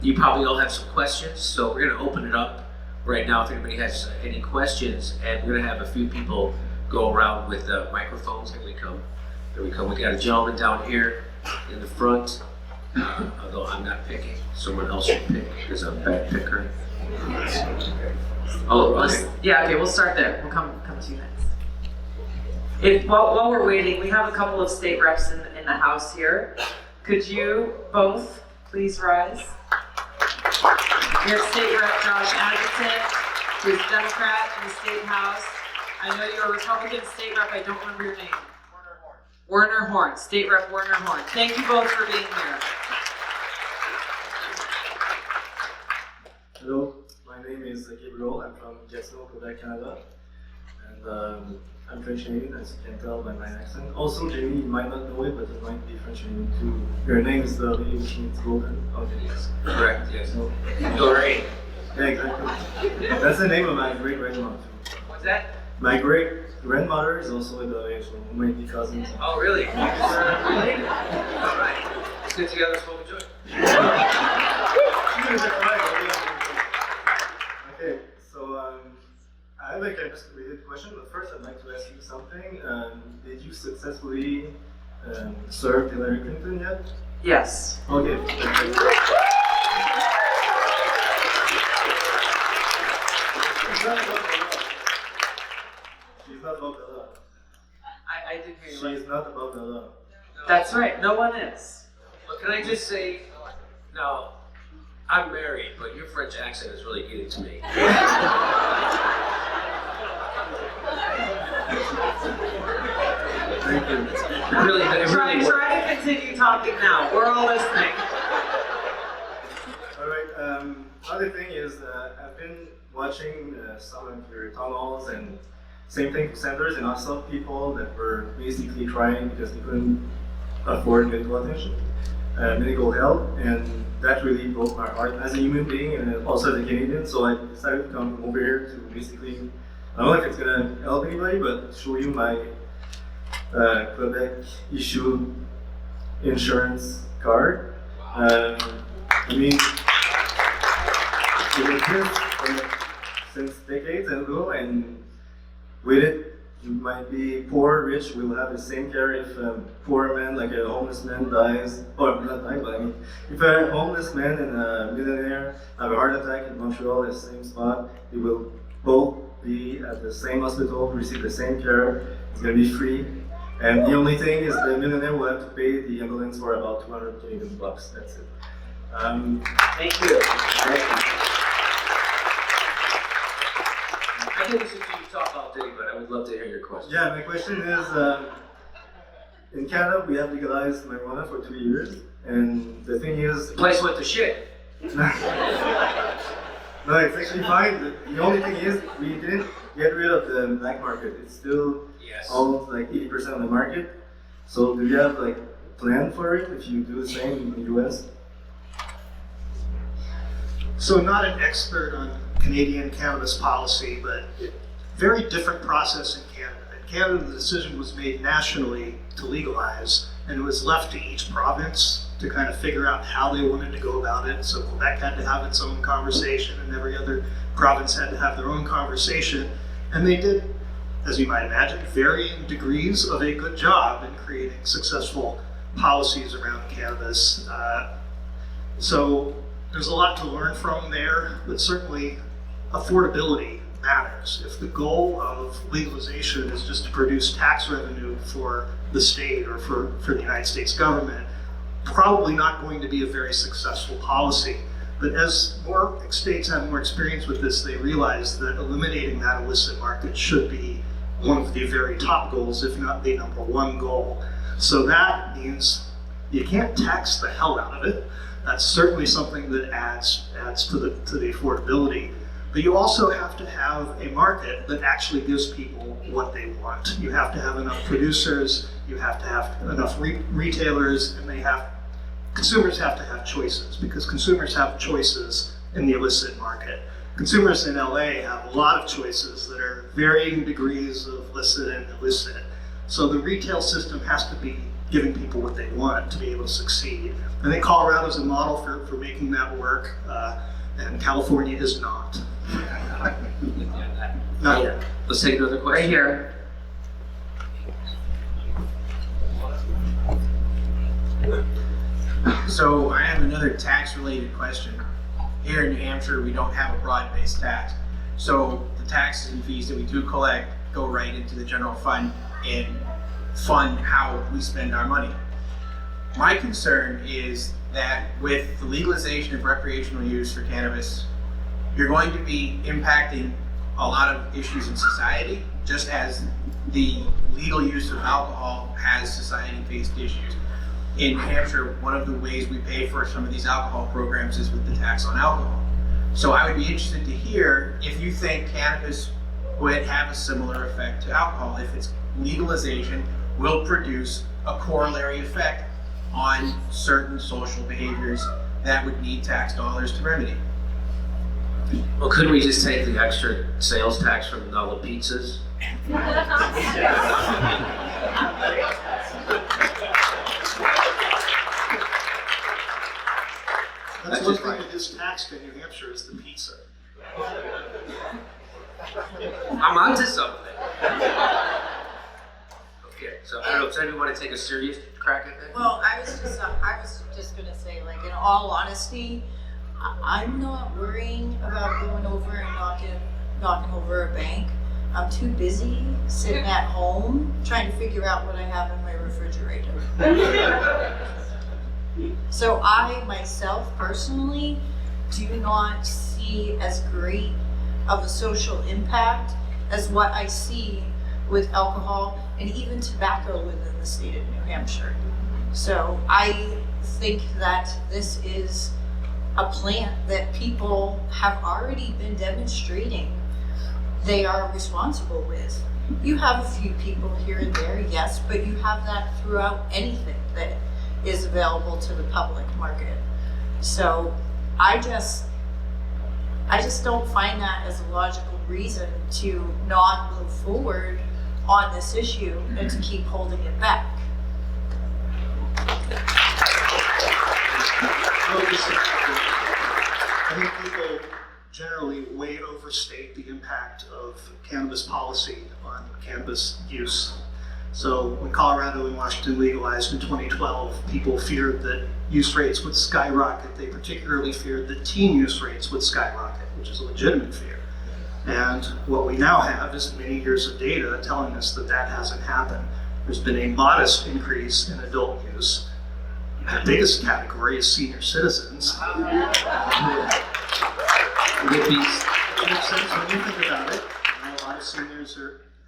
you probably all have some questions, so we're going to open it up right now if anybody has any questions, and we're going to have a few people go around with microphones. Here we come. Here we come. We got a gentleman down here in the front, although I'm not picking. Someone else should pick because I'm a bad picker. Oh, okay. We'll start there. We'll come to you next. While we're waiting, we have a couple of state reps in the house here. Could you both please rise? We have State Rep Josh Adjutant, who's Democrat in the State House. I know you're a Republican State Rep. I don't remember your name. Werner Horn. State Rep Werner Horn. Thank you both for being here. Hello, my name is Gabriel. I'm from Gatineau, Quebec, Canada. And I'm French Canadian, as you can tell by my accent. Also, Jamie, you might not know it, but you might be French Canadian too. Your name is the lady which means golden. Okay, yes. Correct, yes. So, Dore. yeah, exactly. That's the name of my great-grandmother too. What's that? My great-grandmother is also a Dore, so we might be cousins. Oh, really? All right. Let's get together and smoke a joint. Okay, so I have a cannabis-related question, but first I'd you successfully served Hillary Clinton yet? Yes. Okay. She's not above the law. I did hear you. She's not above the law. That's right. No one is. But can I just say, now, I'm married, but your French accent is really getting to me. Thank you. Try to continue talking now. We're all listening. All right. Other thing is, I've been watching some of your tunnels and same thing for centers, and I saw people that were basically crying because they couldn't afford medical attention, medical help, and that really broke my heart as a human being and also as a Canadian. So I decided to come over here to basically, I don't know if it's gonna help anybody, but show you my Quebec issued insurance card. I mean, it exists since decades ago, and with it, you might be poor, rich, will have the same care if a poor man, like a homeless man dies, or not dies, but I mean, if a homeless man and a millionaire have a heart attack in Montreal, the same spot, they will both be at the same hospital, receive the same care, it's gonna be free. And the only thing is the millionaire will have to pay the ambulance for about 200 Canadian bucks, that's it. Thank you. I can listen to you talk all day, but I would love to hear your question. Yeah, my question is, in Canada we have legalized marijuana for 2 years, and the thing is, The place went to shit. no, it's actually fine. The only thing is, we didn't get rid of the black market. It's still Yes. almost like 80% of the market. So do you have like a plan for it if you do the same in the US? So not an expert on Canadian cannabis policy, but very different process in Canada. In Canada, the decision was made nationally to legalize, and it was left to each province to kind of figure out how they wanted to go about it. So Quebec had to have its own conversation, and every other province had to have their own conversation. And they did, as you might imagine, varying degrees of a good job in creating successful policies around cannabis. So there's a lot to learn from there, but certainly affordability matters. If the goal of legalization is just to produce tax revenue for the state or for the United States government, probably not going to be a very successful policy. But as more states have more experience with this, they realize that eliminating that illicit market should be one of the very top goals, if not the number one goal. So that means you can't tax the hell out of it. That's certainly something that adds to the affordability. But you also have to have a market that actually gives people what they want. You have to have enough producers, you have to have enough retailers, and consumers have to have choices, because consumers have choices in the illicit market. Consumers in LA have a lot of choices that are varying degrees of licit and illicit. So the retail system has to be giving people what they want to be able to succeed. I think Colorado's a model for making that work, and California is not. Not yet. Let's take another question. Right here. So I have another tax-related question. Here in New Hampshire, we don't have a broad-based tax. So the taxes and fees that we do collect go right into the general fund and fund how we spend our money. My concern is that with the legalization of recreational use for cannabis, you're going to be impacting a lot of issues in society, just as the legal use of alcohol has society-based issues. In New Hampshire, one of the ways we pay for some of these alcohol programs is with the tax on alcohol. So I would be interested to hear if you think cannabis would have a similar effect to alcohol, if its legalization will produce a corollary effect on certain social behaviors that would need tax dollars to remedy. Well, couldn't we just take the extra sales tax from all the pizzas? That's one thing that is taxed in New Hampshire is the pizza. I'm onto something. Okay, So I don't know, does anyone want to take a serious crack at that? Well, I was just gonna say, like, in all honesty, I'm not worrying about going over and knocking over a bank. I'm too busy sitting at home trying to figure out what I have in my refrigerator. So I myself personally do not see as great of a social impact as what I see with alcohol and even tobacco within the state of New Hampshire. So I think that this is a plant that people have already been demonstrating they are responsible with. You have a few people here and there, yes, but you have that throughout anything that is available to the public market. So I just don't find that as a logical reason to not move forward on this issue and to keep holding it back. I think people generally way overstate the impact of cannabis policy on cannabis use. So when Colorado and Washington legalized in 2012, people feared that use rates would skyrocket. They particularly feared that teen use rates would skyrocket, which is a legitimate fear. And what we now have is many years of data telling us that that hasn't happened. There's been a modest increase in adult use. The biggest category is senior citizens. It makes sense when you think about it. A lot of seniors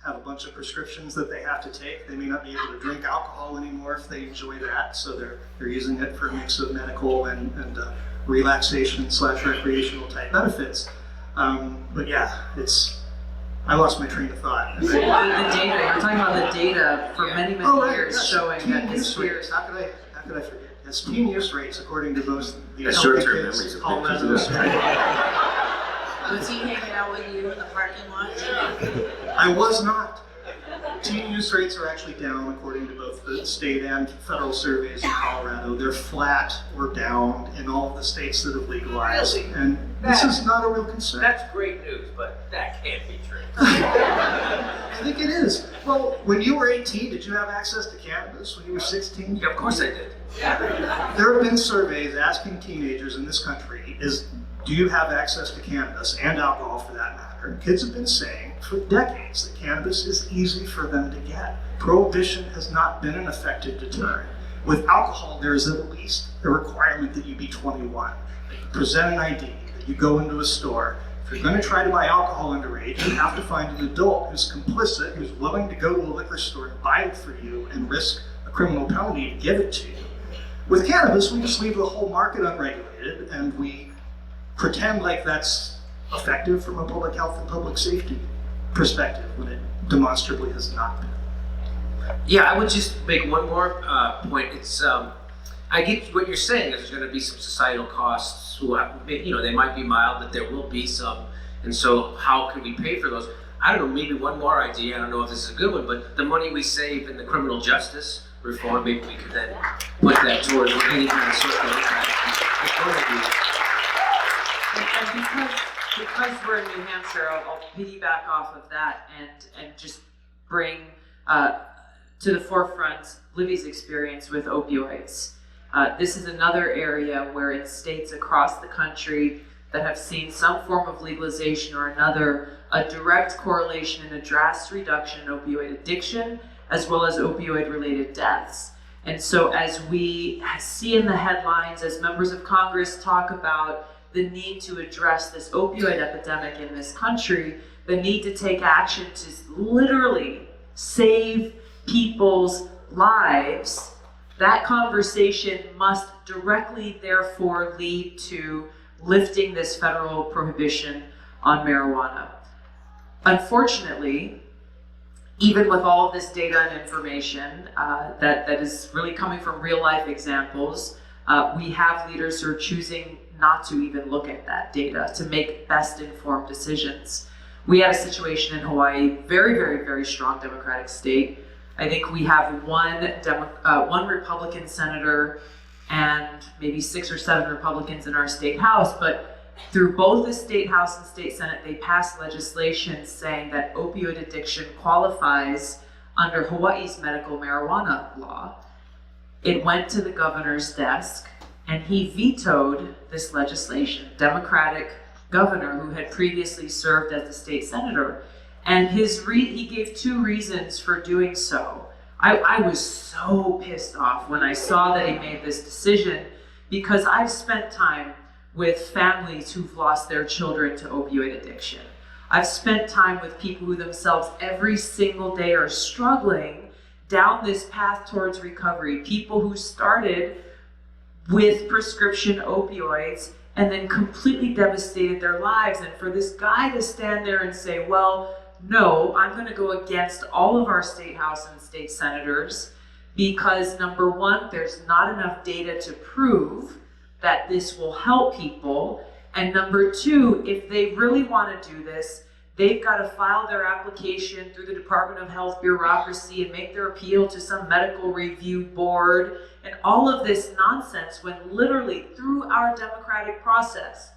have a bunch of prescriptions that they have to take. They may not be able to drink alcohol anymore if they enjoy that, so they're using it for a mix of medical and relaxation/recreational type benefits. But yeah, I lost my train of thought. The data, you're talking about the data for many years yes. showing Teen that use this year. rates. How could I forget? Yes, teen use rates according to both the That's short-term Olympics, memories of Colorado, pictures of this. Was he hanging out with you in the parking lot? I was not. Teen use rates are actually down according to both the state and federal surveys in Colorado. They're flat or down in all of the states that have legalized. Really? And this is not a real concern. That's great news, but that can't be true. I think it is. Well, when you were 18, did you have access to cannabis? When you were 16? Yeah, of course I did. There have been surveys asking teenagers in this country do you have access to cannabis and alcohol for that matter? And kids have been saying for decades that cannabis is easy for them to get. Prohibition has not been an effective deterrent. With alcohol, there is at least a requirement that you be 21, that you present an ID, that you go into a store. If you're going to try to buy alcohol underage, you have to find an adult who's complicit, who's willing to go to a liquor store and buy it for you and risk a criminal penalty to give it to you. With cannabis, we just leave the whole market unregulated and we pretend like that's effective from a public health and public safety perspective when it demonstrably has not been. Yeah, I would just make one more point. It's I get what you're saying. There's going to be some societal costs. They might be mild, but there will be some. And so, how can we pay for those? I don't know. Maybe one more idea. I don't know if this is a good one, but the money we save in the criminal justice reform, maybe we could then put that towards any kind of social impact. And because we're in New Hampshire, I'll piggyback off of that and just bring to the forefront Livy's experience with opioids. This is another area where in states across the country that have seen some form of legalization or another, a direct correlation and a drastic reduction in opioid addiction, as well as opioid-related deaths. And so as we see in the headlines, as members of Congress talk about the need to address this opioid epidemic in this country, the need to take action to literally save people's lives, that conversation must directly, therefore, lead to lifting this federal prohibition on marijuana. Unfortunately, even with all of this data and information that is really coming from real life examples, we have leaders who are choosing not to even look at that data to make best informed decisions. We had a situation in Hawaii, very, very, very strong Democratic state. I think we have one Republican senator and maybe 6 or 7 Republicans in our state house, but through both the state house and state senate, they passed legislation saying that opioid addiction qualifies under Hawaii's medical marijuana law. It went to the governor's desk and he vetoed this legislation. Democratic governor who had previously served as the state senator. And he gave 2 reasons for doing so. I was so pissed off when I saw that he made this decision, because I've spent time with families who've lost their children to opioid addiction. I've spent time with people who themselves every single day are struggling down this path towards recovery. People who started with prescription opioids and then completely devastated their lives. And for this guy to stand there and say, well, no, I'm going to go against all of our state house and state senators because, number one, there's not enough data to prove that this will help people. And number 2, if they really want to do this, they've got to file their application through the Department of Health bureaucracy and make their appeal to some medical review board and all of this nonsense, when literally through our democratic process,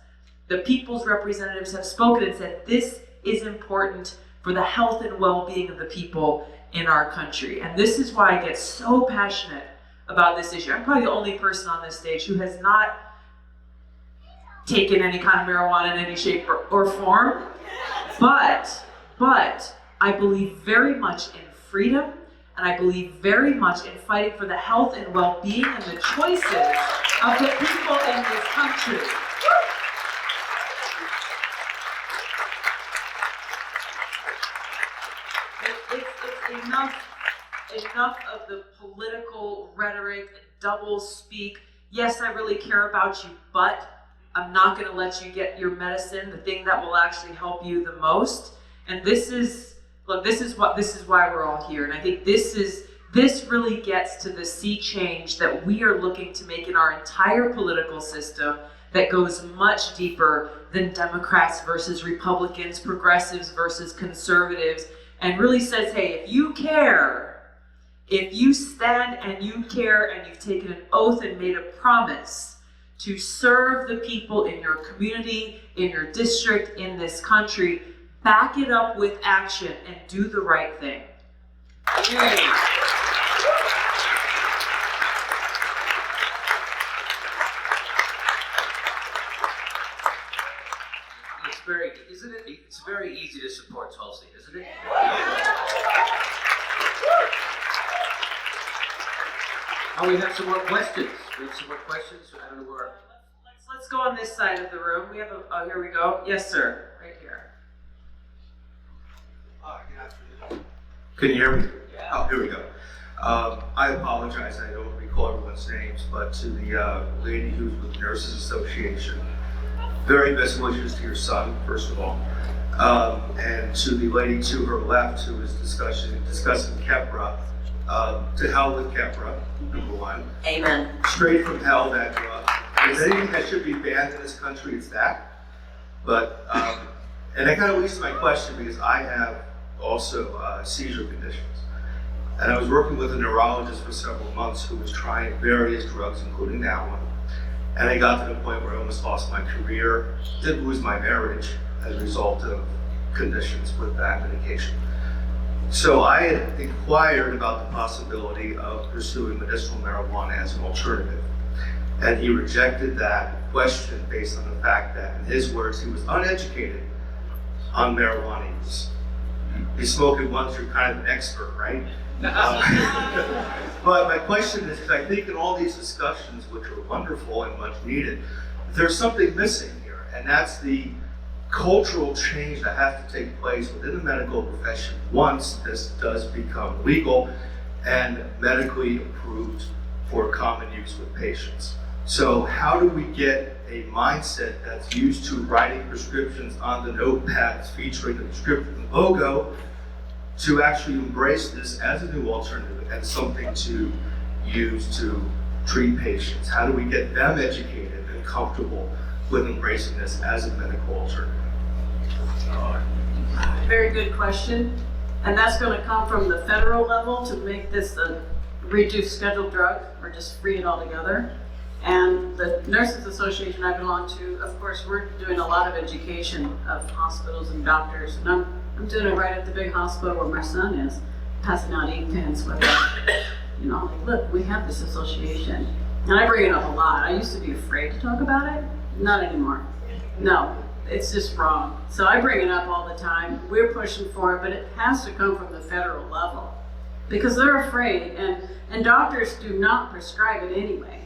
the people's representatives have spoken and said this is important for the health and well-being of the people in our country. And this is why I get so passionate about this issue. I'm probably the only person on this stage who has not taken any kind of marijuana in any shape or form, but I believe very much in freedom, and I believe very much in fighting for the health and well-being and the choices of the people in this country. It's enough of the political rhetoric, double speak. Yes, I really care about you, but I'm not going to let you get your medicine, the thing that will actually help you the most. And this is why we're all here. And I think this really gets to the sea change that we are looking to make in our entire political system, that goes much deeper than Democrats versus Republicans, progressives versus conservatives, and really says, hey, if you care, if you stand and you care and you've taken an oath and made a promise to serve the people in your community, in your district, in this country, back it up with action and do the right thing. Yay. It's very easy to support Tulsi, isn't it? Oh, we have some more questions. I don't know where. Let's go on this side of the room. We have here we go. Yes, sir. Right here. Good afternoon. Can you hear me? Yeah. Oh, here we go. I apologize, I don't recall everyone's names, but to the lady who's with the Nurses Association, very best wishes to your son, first of all. And to the lady to her left who is discussing Keppra, to hell with Keppra, number one. Amen. Straight from hell, that drug. If there's anything that should be banned in this country, it's that. But, and that kind of leads to my question, because I have also seizure conditions. And I was working with a neurologist for several months who was trying various drugs, including that one. And I got to the point where I almost lost my career, did lose my marriage as a result of conditions with that medication. So I had inquired about the possibility of pursuing medicinal marijuana as an alternative. And he rejected that question based on the fact that, in his words, he was uneducated on marijuana use. You smoke it once, you're kind of an expert, right? But my question is, because I think in all these discussions, which are wonderful and much needed, there's something missing here, and that's the cultural change that has to take place within the medical profession once this does become legal and medically approved for common use with patients. So how do we get a mindset that's used to writing prescriptions on the notepads featuring the prescription logo to actually embrace this as a new alternative and something to use to treat patients? How do we get them educated and comfortable with embracing this as a medical alternative? Very good question. And that's going to come from the federal level to make this a reduced scheduled drug or just free it altogether. And the Nurses Association I belong to, of course, we're doing a lot of education of hospitals and doctors. And I'm doing it right at the big hospital where my son is. passing out ink pens with like, look, we have this association. And I bring it up a lot. I used to be afraid to talk about it. Not anymore. No, it's just wrong. So I bring it up all the time. We're pushing for it, but it has to come from the federal level because they're afraid, and doctors do not prescribe it anyway.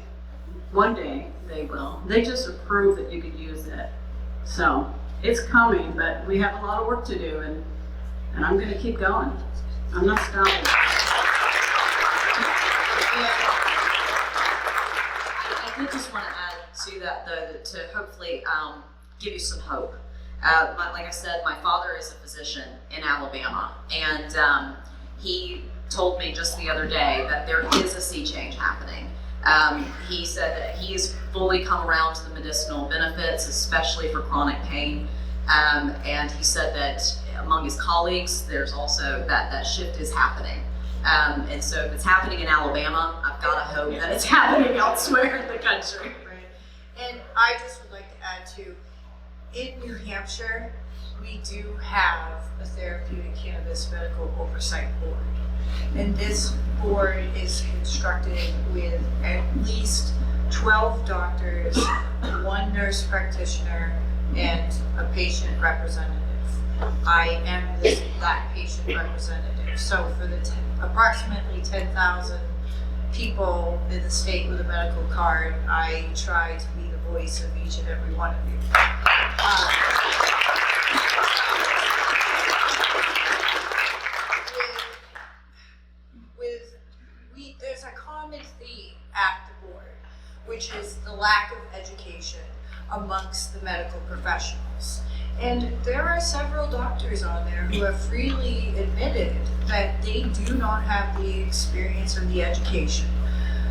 One day they will. They just approve that you could use it. So it's coming, but we have a lot of work to do, and I'm going to keep going. I'm not stopping. I did just want to add to that, though, to hopefully give you some hope. Like I said, my father is a physician in Alabama, and he told me just the other day that there is a sea change happening. He said that he has fully come around to the medicinal benefits, especially for chronic pain. And he said that among his colleagues, there's also that shift is happening. And so if it's happening in Alabama, I've got to hope that it's happening elsewhere in the country. Right. And I just would like to add too, in New Hampshire, we do have a therapeutic cannabis medical oversight board. And this board is constructed with at least 12 doctors, 1 nurse practitioner, and a patient representative. I am that patient representative. So for the approximately 10,000 people in the state with a medical card, I try to be the voice of each and every one of you. There's a common theme at the board, which is the lack of education amongst the medical professionals. And there are several doctors on there who have freely admitted that they do not have the experience or the education.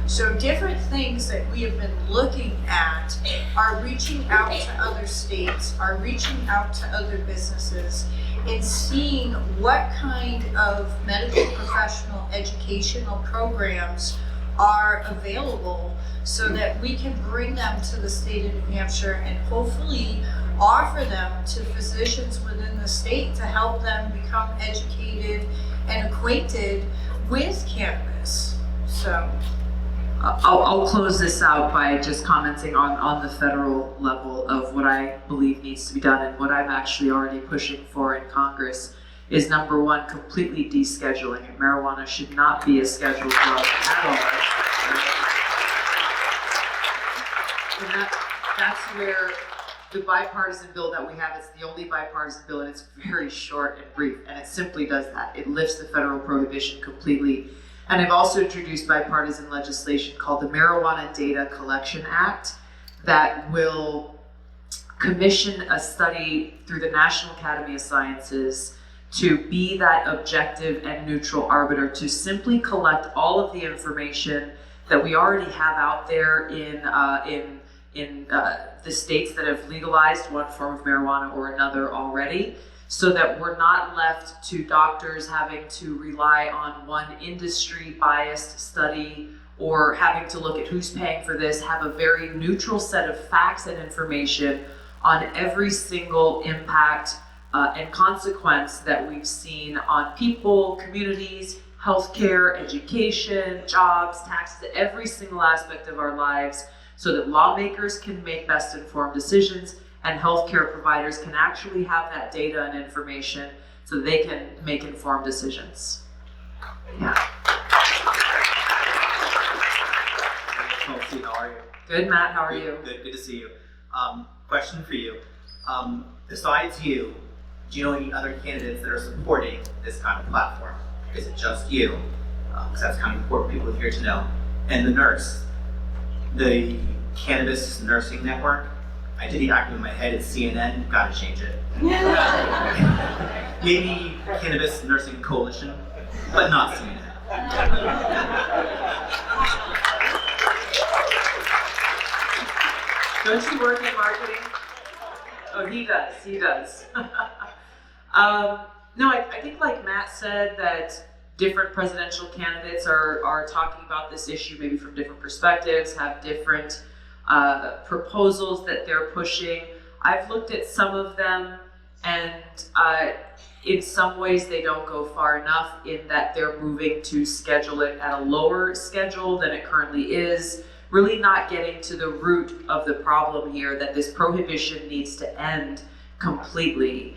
So different things that we have been looking at are reaching out to other states, are reaching out to other businesses, and seeing what kind of medical professional educational programs are available so that we can bring them to the state of New Hampshire and hopefully offer them to physicians within the state to help them become educated and acquainted with cannabis. So I'll close this out by just commenting on the federal level of what I believe needs to be done, and what I'm actually already pushing for in Congress is, number one, completely descheduling. Marijuana should not be a scheduled drug at all. And that's where the bipartisan bill that we have, it's the only bipartisan bill, and it's very short and brief, and it simply does that. It lifts the federal prohibition completely. And I've also introduced bipartisan legislation called the Marijuana Data Collection Act that will commission a study through the National Academy of Sciences to be that objective and neutral arbiter, to simply collect all of the information that we already have out there in the states that have legalized one form of marijuana or another already, so that we're not left to doctors having to rely on one industry biased study or having to look at who's paying for this. Have a very neutral set of facts and information on every single impact and consequence that we've seen on people, communities, healthcare, education, jobs, taxes, every single aspect of our lives, so that lawmakers can make best informed decisions and healthcare providers can actually have that data and information so they can make informed decisions. Yeah. Tulsi, how are you? Good, Matt, how are you? Good to see you. Question for you. Besides you, do you know any other candidates that are supporting this kind of platform? Is it just you? Because that's kind of important people here to know. And the nurse, the Cannabis Nursing Network, I did the acronym in my head, it's CNN, gotta change it. Maybe Cannabis Nursing Coalition, but not CNN. Don't you work in marketing? Oh, he does. No, I think like Matt said, that different presidential candidates are talking about this issue maybe from different perspectives, have different proposals that they're pushing. I've looked at some of them, and In some ways, they don't go far enough in that they're moving to schedule it at a lower schedule than it currently is, really not getting to the root of the problem here, that this prohibition needs to end completely.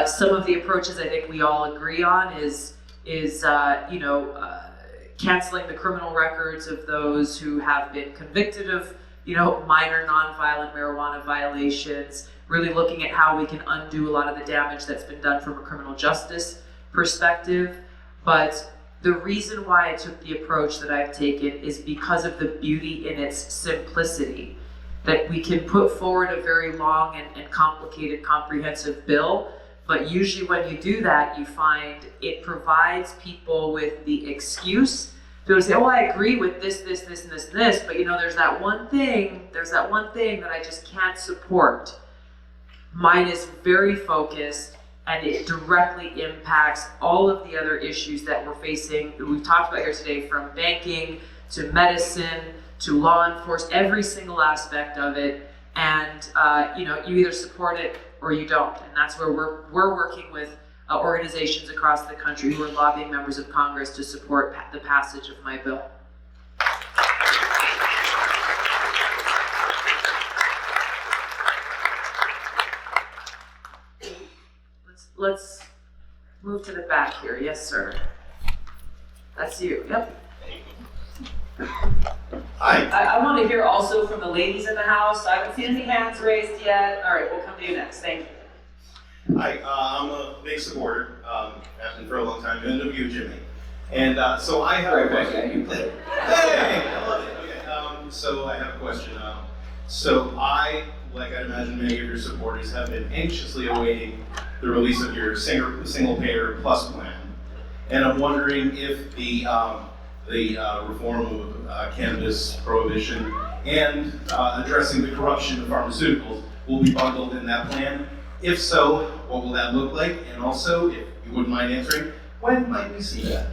Some of the approaches I think we all agree on is canceling the criminal records of those who have been convicted of, minor nonviolent marijuana violations, really looking at how we can undo a lot of the damage that's been done from a criminal justice perspective. But the reason why I took the approach that I've taken is because of the beauty in its simplicity, that we can put forward a very long and complicated, comprehensive bill, but usually when you do that, you find it provides people with the excuse to say, oh, I agree with this, and this, but there's that one thing that I just can't support. Mine is very focused, and it directly impacts all of the other issues that we're facing, that we've talked about here today, from banking to medicine to law enforcement, every single aspect of it. And you either support it or you don't. And that's where we're working with organizations across the country who are lobbying members of Congress to support the passage of my bill. Let's move to the back here. Yes, sir. That's you. Yep. Hi. I want to hear also from the ladies in the house. I haven't seen any hands raised yet. All right, we'll come to you next. Thank you. Hi, I'm a big supporter, have been for a long time, and of you, Jimmy. And so I have a question. Hey, I love it. Okay, so I have a question. So I, like I'd imagine many of your supporters, have been anxiously awaiting the release of your single payer plus plan. And I'm wondering if the reform of cannabis prohibition and addressing the corruption of pharmaceuticals will be bundled in that plan. If so, what will that look like? And also, if you wouldn't mind answering, when might we see that?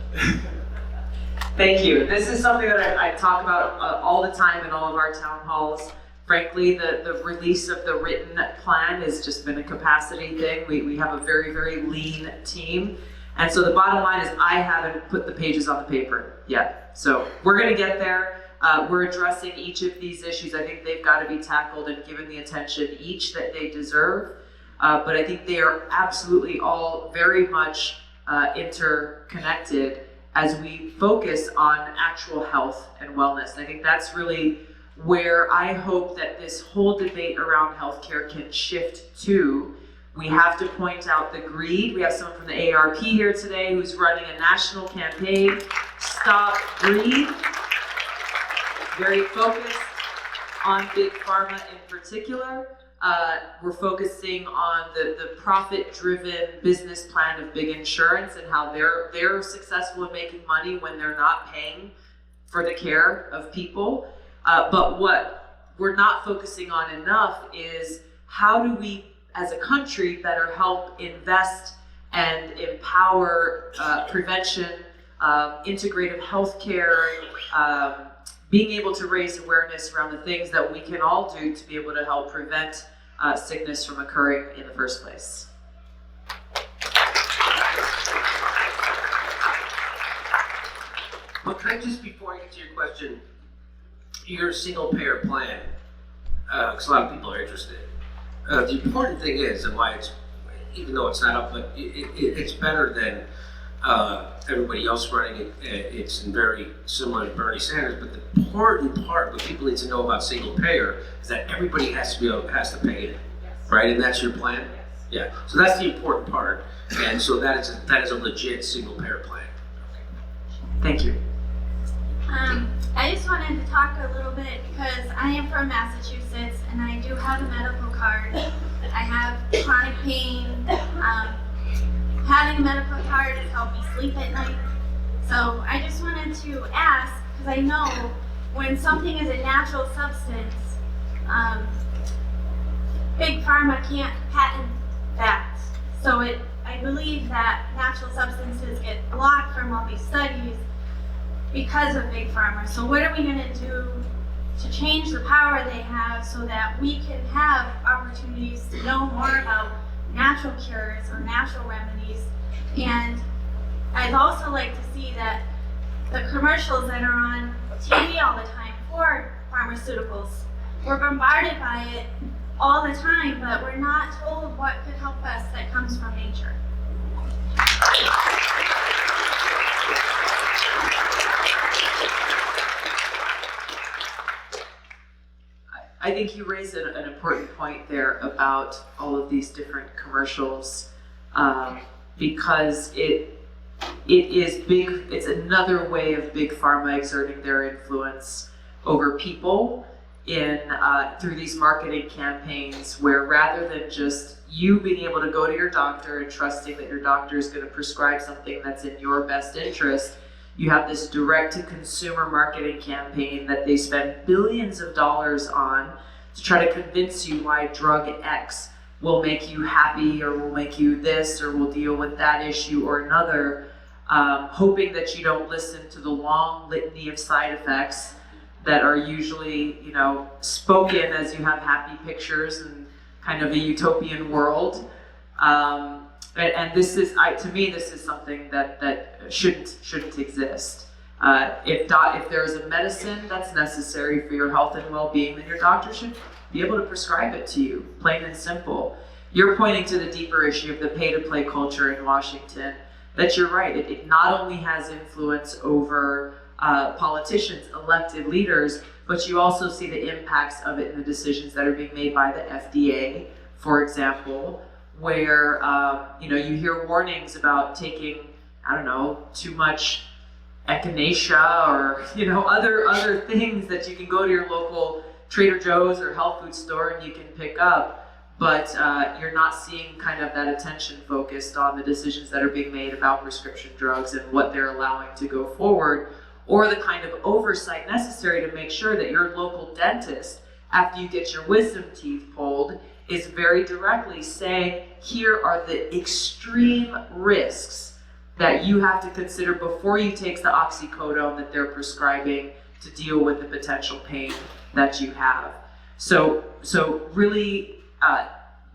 Thank you. This is something that I talk about all the time in all of our town halls. Frankly, the release of the written plan has just been a capacity thing. We have a very, very lean team. And so the bottom line is I haven't put the pages on the paper yet. So we're going to get there. We're addressing each of these issues. I think they've got to be tackled and given the attention each that they deserve. But I think they are absolutely all very much interconnected as we focus on actual health and wellness. And I think that's really where I hope that this whole debate around healthcare can shift to. We have to point out the greed. We have someone from the AARP here today who's running a national campaign, Stop Greed. Very focused on big pharma in particular. We're focusing on the profit-driven business plan of big insurance and how they're successful in making money when they're not paying for the care of people. But what we're not focusing on enough is how do we, as a country, better help invest and empower prevention, integrative healthcare, being able to raise awareness around the things that we can all do to be able to help prevent sickness from occurring in the first place. Well, can I just, before I get to your question, your single payer plan, because a lot of people are interested. The important thing is, and why it's, even though it's not up, but it's better than everybody else running it. It's very similar to Bernie Sanders, but the important part, what people need to know about single payer, is that everybody has to pay it, right? And that's your plan. Yeah. So that's the important part, and so that is a legit single payer plan. Thank you. I just wanted to talk a little bit because I am from Massachusetts and I do have a medical card. I have chronic pain. Having a medical card has helped me sleep at night. So I just wanted to ask, because I know when something is a natural substance, Big Pharma can't patent that. So I believe that natural substances get blocked from all these studies because of Big Pharma. So what are we going to do to change the power they have so that we can have opportunities to know more about natural cures or natural remedies. And I'd also like to see that the commercials that are on TV all the time for pharmaceuticals, we're bombarded by it all the time, but we're not told what could help us that comes from nature. I think you raised an important point there about all of these different commercials, because it is big. It's another way of big pharma exerting their influence over people in through these marketing campaigns, where rather than just you being able to go to your doctor and trusting that your doctor is going to prescribe something that's in your best interest, you have this direct-to-consumer marketing campaign that they spend billions of dollars on to try to convince you why drug X will make you happy or will make you this or will deal with that issue or another, hoping that you don't listen to the long litany of side effects that are usually, spoken as you have happy pictures and kind of a utopian world. And this is, to me, this is something that shouldn't exist. If there is a medicine that's necessary for your health and well-being, then your doctor should be able to prescribe it to you, plain and simple. You're pointing to the deeper issue of the pay-to-play culture in Washington. That you're right. It not only has influence over politicians, elected leaders, but you also see the impacts of it in the decisions that are being made by the FDA, for example, where you hear warnings about taking, too much echinacea or other things that you can go to your local Trader Joe's or health food store and you can pick up, but you're not seeing kind of that attention focused on the decisions that are being made about prescription drugs and what they're allowing to go forward, or the kind of oversight necessary to make sure that your local dentist, after you get your wisdom teeth pulled, is very directly saying, here are the extreme risks that you have to consider before you take the oxycodone that they're prescribing to deal with the potential pain that you have. So really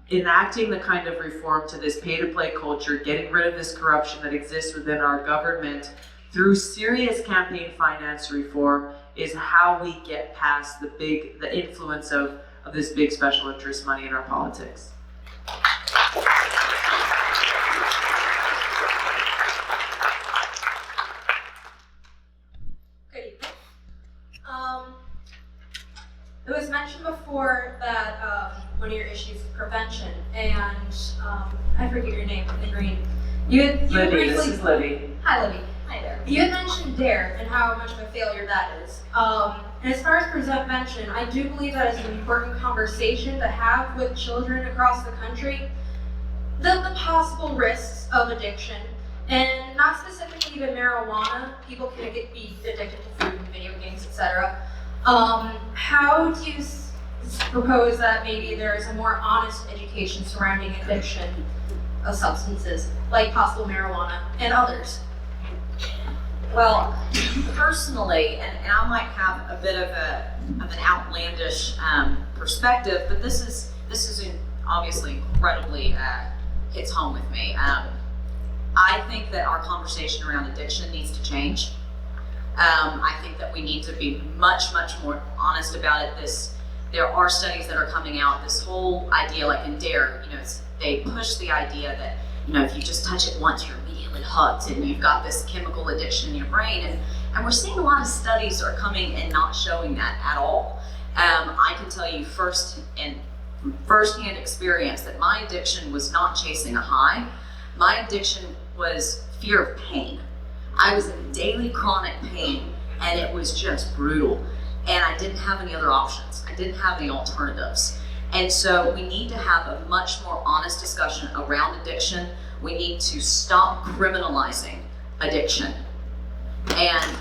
enacting the kind of reform to this pay-to-play culture, getting rid of this corruption that exists within our government through serious campaign finance reform is how we get past the influence of this big special interest money in our politics. Good evening. It was mentioned before that one of your issues is prevention, and I forget your name in the green. You Libby, briefly, this is Libby. Hi, Libby. Hi there. You had mentioned DARE and how much of a failure that is. And as far as prevention, I do believe that is an important conversation to have with children across the country. The possible risks of addiction, and not specifically even marijuana. People can be addicted to food and video games, etc. How do you propose that maybe there is a more honest education surrounding addiction of substances, like possible marijuana and others? Well, personally, and I might have a bit of an outlandish perspective, but this is obviously incredibly hits home with me. I think that our conversation around addiction needs to change. I think that we need to be much more honest about it. There are studies that are coming out. This whole idea, like in DARE, they push the idea that if you just touch it once, you're immediately hooked, and you've got this chemical addiction in your brain. And we're seeing a lot of studies are coming and not showing that at all. I can tell you firsthand experience that my addiction was not chasing a high. My addiction was fear of pain. I was in daily chronic pain, and it was just brutal. And I didn't have any other options. I didn't have any alternatives. And so we need to have a much more honest discussion around addiction. We need to stop criminalizing addiction. And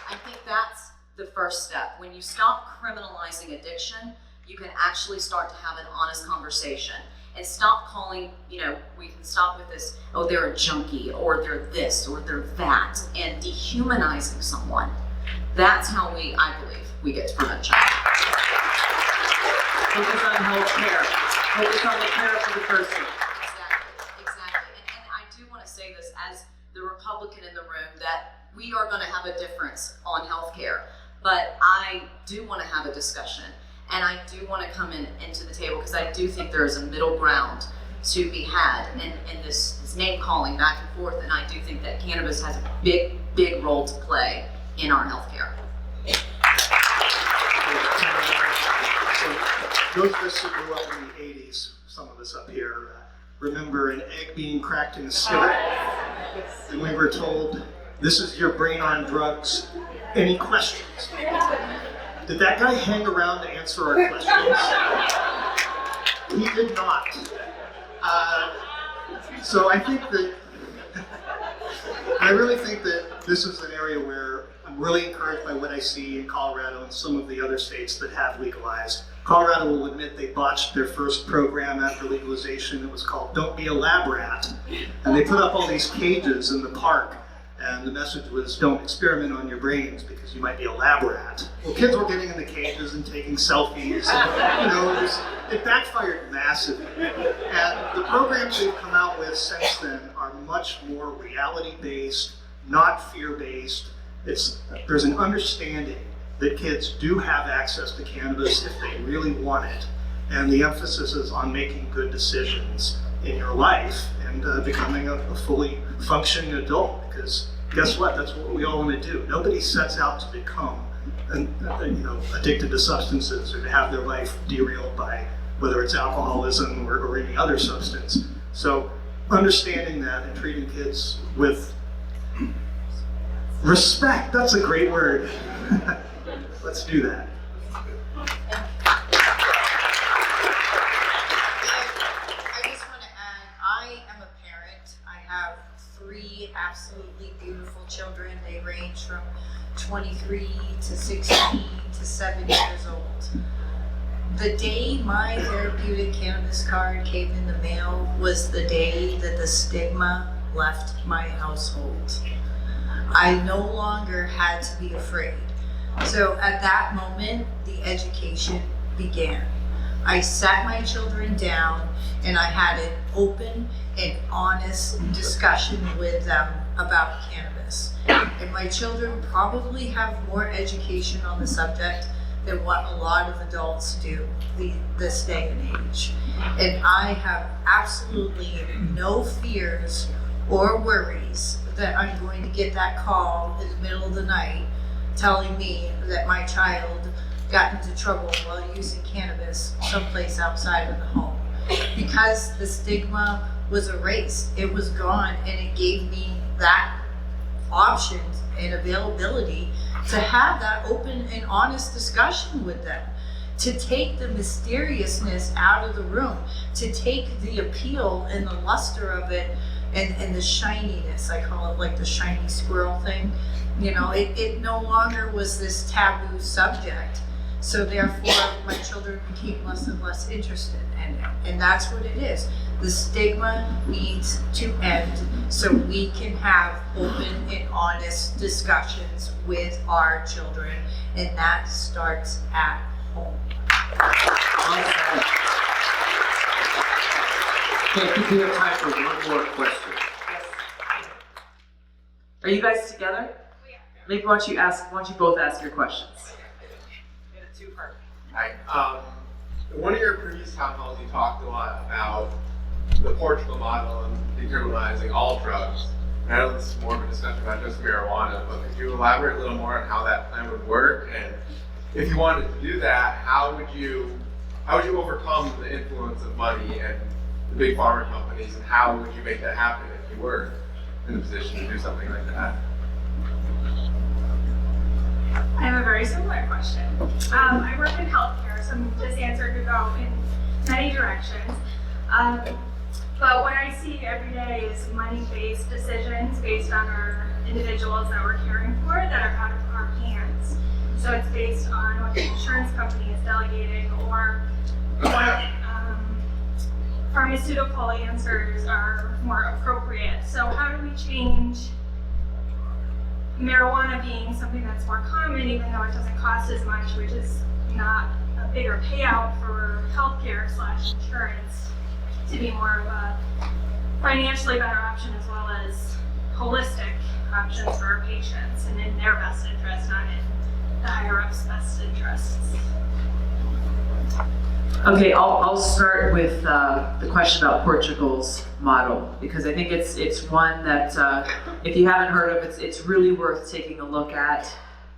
I think that's the first step. When you stop criminalizing addiction, you can actually start to have an honest conversation and stop calling, we can stop with this, oh, they're a junkie, or they're this, or they're that, and dehumanizing someone. That's how I believe we get to prevent child. Focus on health care. Focus on the care for the person. Exactly. And I do want to say this as the Republican in the room, that we are going to have a difference on health care. But I do want to have a discussion, and I do want to come into the table because I do think there is a middle ground to be had in this name calling back and forth, and I do think that cannabis has a big role to play in our healthcare. Those of us who grew up in the 80s, some of us up here, remember an egg being cracked in a skillet, and we were told, "This is your brain on drugs. Any questions?" Did that guy hang around to answer our questions? He did not. So I really think that this is an area where I'm really encouraged by what I see in Colorado and some of the other states that have legalized. Colorado will admit they botched their first program after legalization. It was called Don't Be a Lab Rat. And they put up all these cages in the park. And the message was, don't experiment on your brains because you might be a lab rat. Well, kids were getting in the cages and taking selfies. And, it backfired massively. And the programs they've come out with since then are much more reality-based, not fear-based. There's an understanding that kids do have access to cannabis if they really want it. And the emphasis is on making good decisions in your life and becoming a fully functioning adult, because guess what? That's what we all want to do. Nobody sets out to become addicted to substances or to have their life derailed by whether it's alcoholism or any other substance. So understanding that and treating kids with respect, that's a great word. Let's do that. Absolutely beautiful children. They range from 23 to 16 to 7 years old. The day my therapeutic cannabis card came in the mail was the day that the stigma left my household. I no longer had to be afraid. So at that moment, the education began. I sat my children down and I had an open and honest discussion with them about cannabis. And my children probably have more education on the subject than what a lot of adults do this day and age. And I have absolutely no fears or worries that I'm going to get that call in the middle of the night telling me that my child got into trouble while using cannabis someplace outside of the home. Because the stigma was erased, it was gone, and it gave me that option and availability to have that open and honest discussion with them, to take the mysteriousness out of the room, to take the appeal and the luster of it and the shininess. I call it like the shiny squirrel thing. It no longer was this taboo subject. So therefore, my children became less and less interested in it. And that's what it is. The stigma needs to end so we can have open and honest discussions with our children. And that starts at home. Okay, I think we have time for one more question. Are you guys together? Maybe why don't you both ask your questions? Hi. One of your previous town halls, you talked a lot about the Portugal model and decriminalizing all drugs. And I know this is more of a discussion about just marijuana, but could you elaborate a little more on how that plan would work? And if you wanted to do that, how would you overcome the influence of money and the big pharma companies, and how would you make that happen if you were in a position to do something like that? I have a very similar question. I work in healthcare, so this answer could go in many directions. But what I see every day is money-based decisions based on our individuals that we're caring for that are out of our hands. So it's based on what the insurance company is delegating or what pharmaceutical answers are more appropriate. So how do we change marijuana being something that's more common, even though it doesn't cost as much, which is not a bigger payout for healthcare / insurance, to be more of a financially better option as well as holistic options for our patients and in their best interest, not in the higher up's best interests. Okay, I'll start with the question about Portugal's model, because I think it's one that if you haven't heard of, it's really worth taking a look at.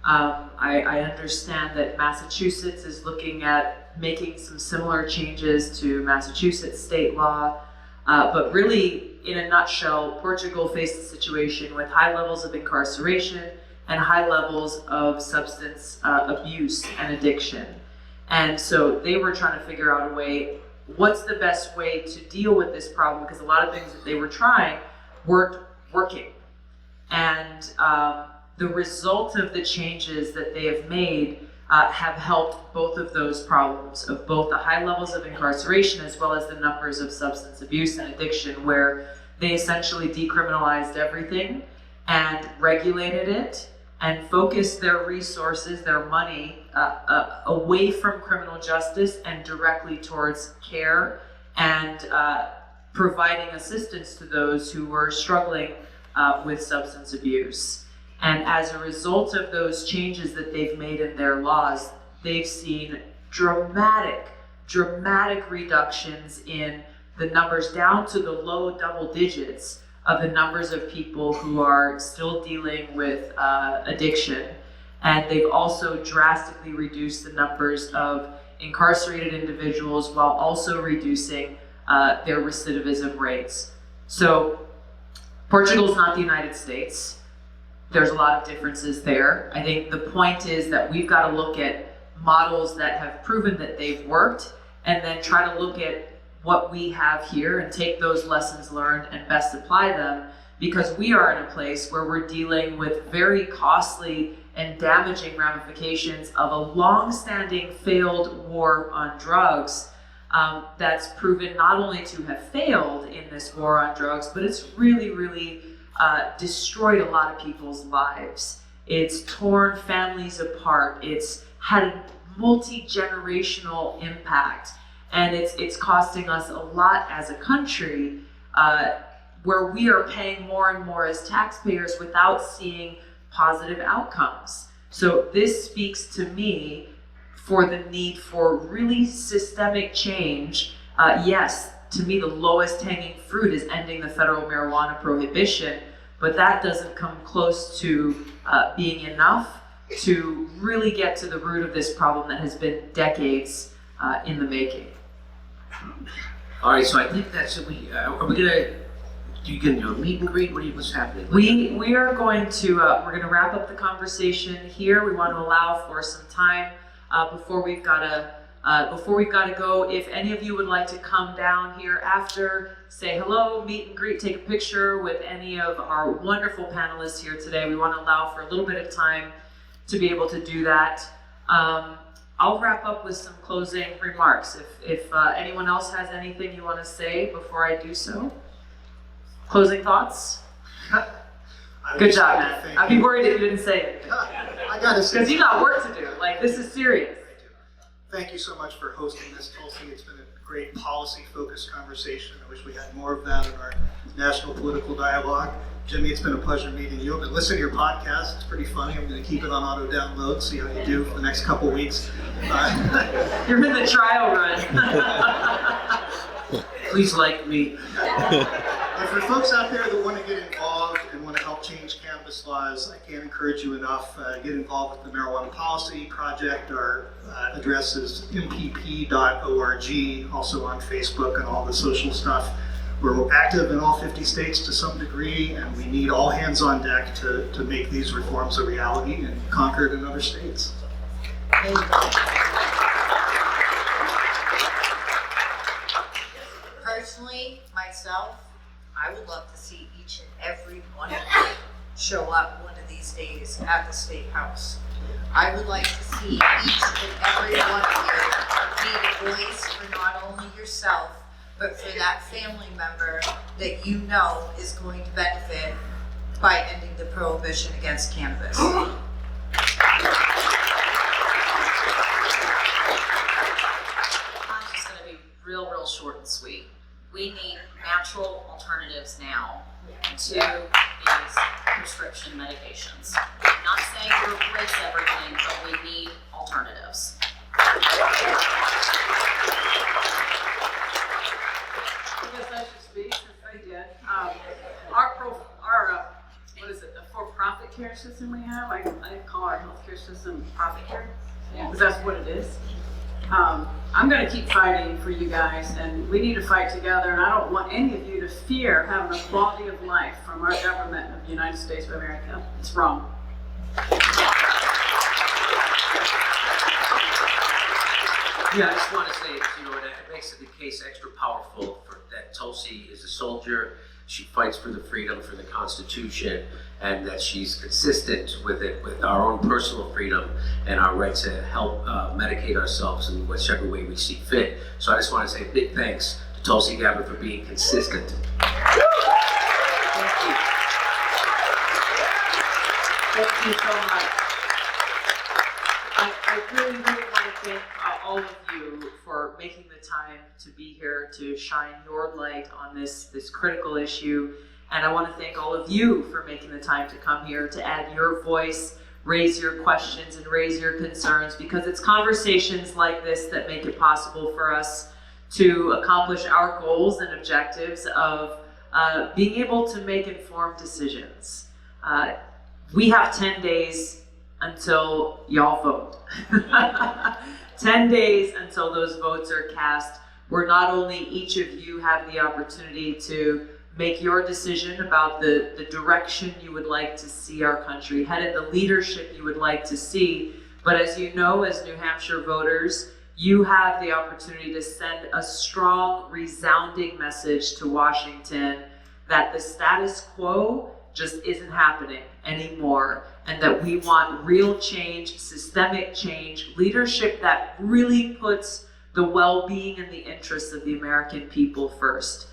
I understand that Massachusetts is looking at making some similar changes to Massachusetts state law, but really, in a nutshell, Portugal faced a situation with high levels of incarceration and high levels of substance abuse and addiction. And so they were trying to figure out a way, what's the best way to deal with this problem? Because a lot of things that they were trying weren't working. And the result of the changes that they have made have helped both of those problems of both the high levels of incarceration as well as the numbers of substance abuse and addiction, where they essentially decriminalized everything and regulated it and focused their resources, their money, away from criminal justice and directly towards care and providing assistance to those who were struggling with substance abuse. And as a result of those changes that they've made in their laws, they've seen dramatic reductions in the numbers down to the low double digits of the numbers of people who are still dealing with addiction. And they've also drastically reduced the numbers of incarcerated individuals while also reducing their recidivism rates. So Portugal's not the United States. There's a lot of differences there. I think the point is that we've got to look at models that have proven that they've worked and then try to look at what we have here and take those lessons learned and best apply them, because we are in a place where we're dealing with very costly and damaging ramifications of a long-standing failed war on drugs that's proven not only to have failed in this war on drugs, but it's really destroyed a lot of people's lives. It's torn families apart. It's had a multi-generational impact. And it's costing us a lot as a country, where we are paying more and more as taxpayers without seeing positive outcomes. So this speaks to me for the need for really systemic change. Yes, to me the lowest hanging fruit is ending the federal marijuana prohibition, but that doesn't come close to being enough to really get to the root of this problem that has been decades in the making. All right, so I think that's it. Are we gonna? Do you get a meet and greet? What's happening? We are going to we're going to wrap up the conversation here. We want to allow for some time before we've got to go. If any of you would like to come down here after, say hello, meet and greet, take a picture with any of our wonderful panelists here today. We want to allow for a little bit of time to be able to do that. I'll wrap up with some closing remarks. If anyone else has anything you want to say before I do so. Closing thoughts? Good job, man. I'd be worried if you didn't say it. I gotta say, because you got work to do. Like, this is serious. Thank you so much for hosting this, Tulsi. It's been a great policy-focused conversation. I wish we had more of that in our national political dialogue. Jimmy, it's been a pleasure meeting you. I've been listening to your podcast. It's pretty funny. I'm going to keep it on auto download, see how you do for the next couple weeks. You're in the trial run. Please like me. And for folks out there that want to get involved and want to help change cannabis laws, I can't encourage you enough. Get involved with the Marijuana Policy Project. Our address is mpp.org, also on Facebook and all the social stuff. We're active in all 50 states to some degree, and we need all hands on deck to make these reforms a reality in Concord and other states. Personally, myself, I would love to see each and every one of you show up one of these days at the State House. I would like to see each and every one of you be the voice for not only yourself, but for that family member that you know is going to benefit by ending the prohibition against cannabis. Mine's just gonna be real short and sweet. We need natural alternatives now to these prescription medications. I'm not saying to replace everything, but we need alternatives. I guess I should speak since I did. What is it, the for-profit care system we have? I call our healthcare system profit care, because that's what it is. I'm gonna keep fighting for you guys, and we need to fight together, and I don't want any of you to fear having a quality of life from our government of the United States of America. It's wrong. Yeah, I just want to say, you know, it makes the case extra powerful for that Tulsi is a soldier. She fights for the freedom, for the Constitution, and that she's consistent with it, with our own personal freedom and our right to help medicate ourselves in whichever way we see fit. So I just want to say a big thanks to Tulsi Gabbard for being consistent. Thank you. Thank you so much. I really want to thank all of you for making the time to be here to shine your light on this critical issue. And I want to thank all of you for making the time to come here to add your voice, raise your questions, and raise your concerns, because it's conversations like this that make it possible for us to accomplish our goals and objectives of being able to make informed decisions. We have 10 days until y'all vote. 10 days until those votes are cast, where not only each of you have the opportunity to make your decision about the direction you would like to see our country headed, the leadership you would like to see, but as you know, as New Hampshire voters, you have the opportunity to send a strong, resounding message to Washington that the status quo just isn't happening anymore, and that we want real change, systemic change, leadership that really puts the well-being and the interests of the American people first.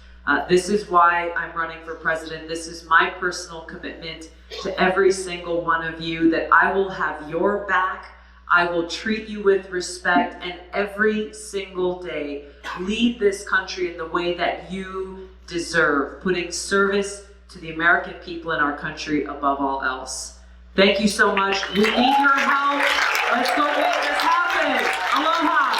This is why I'm running for president. This is my personal commitment to every single one of you, that I will have your back, I will treat you with respect, and every single day lead this country in the way that you deserve, putting service to the American people in our country above all else. Thank you so much. We need your help. Let's go make this happen. Aloha.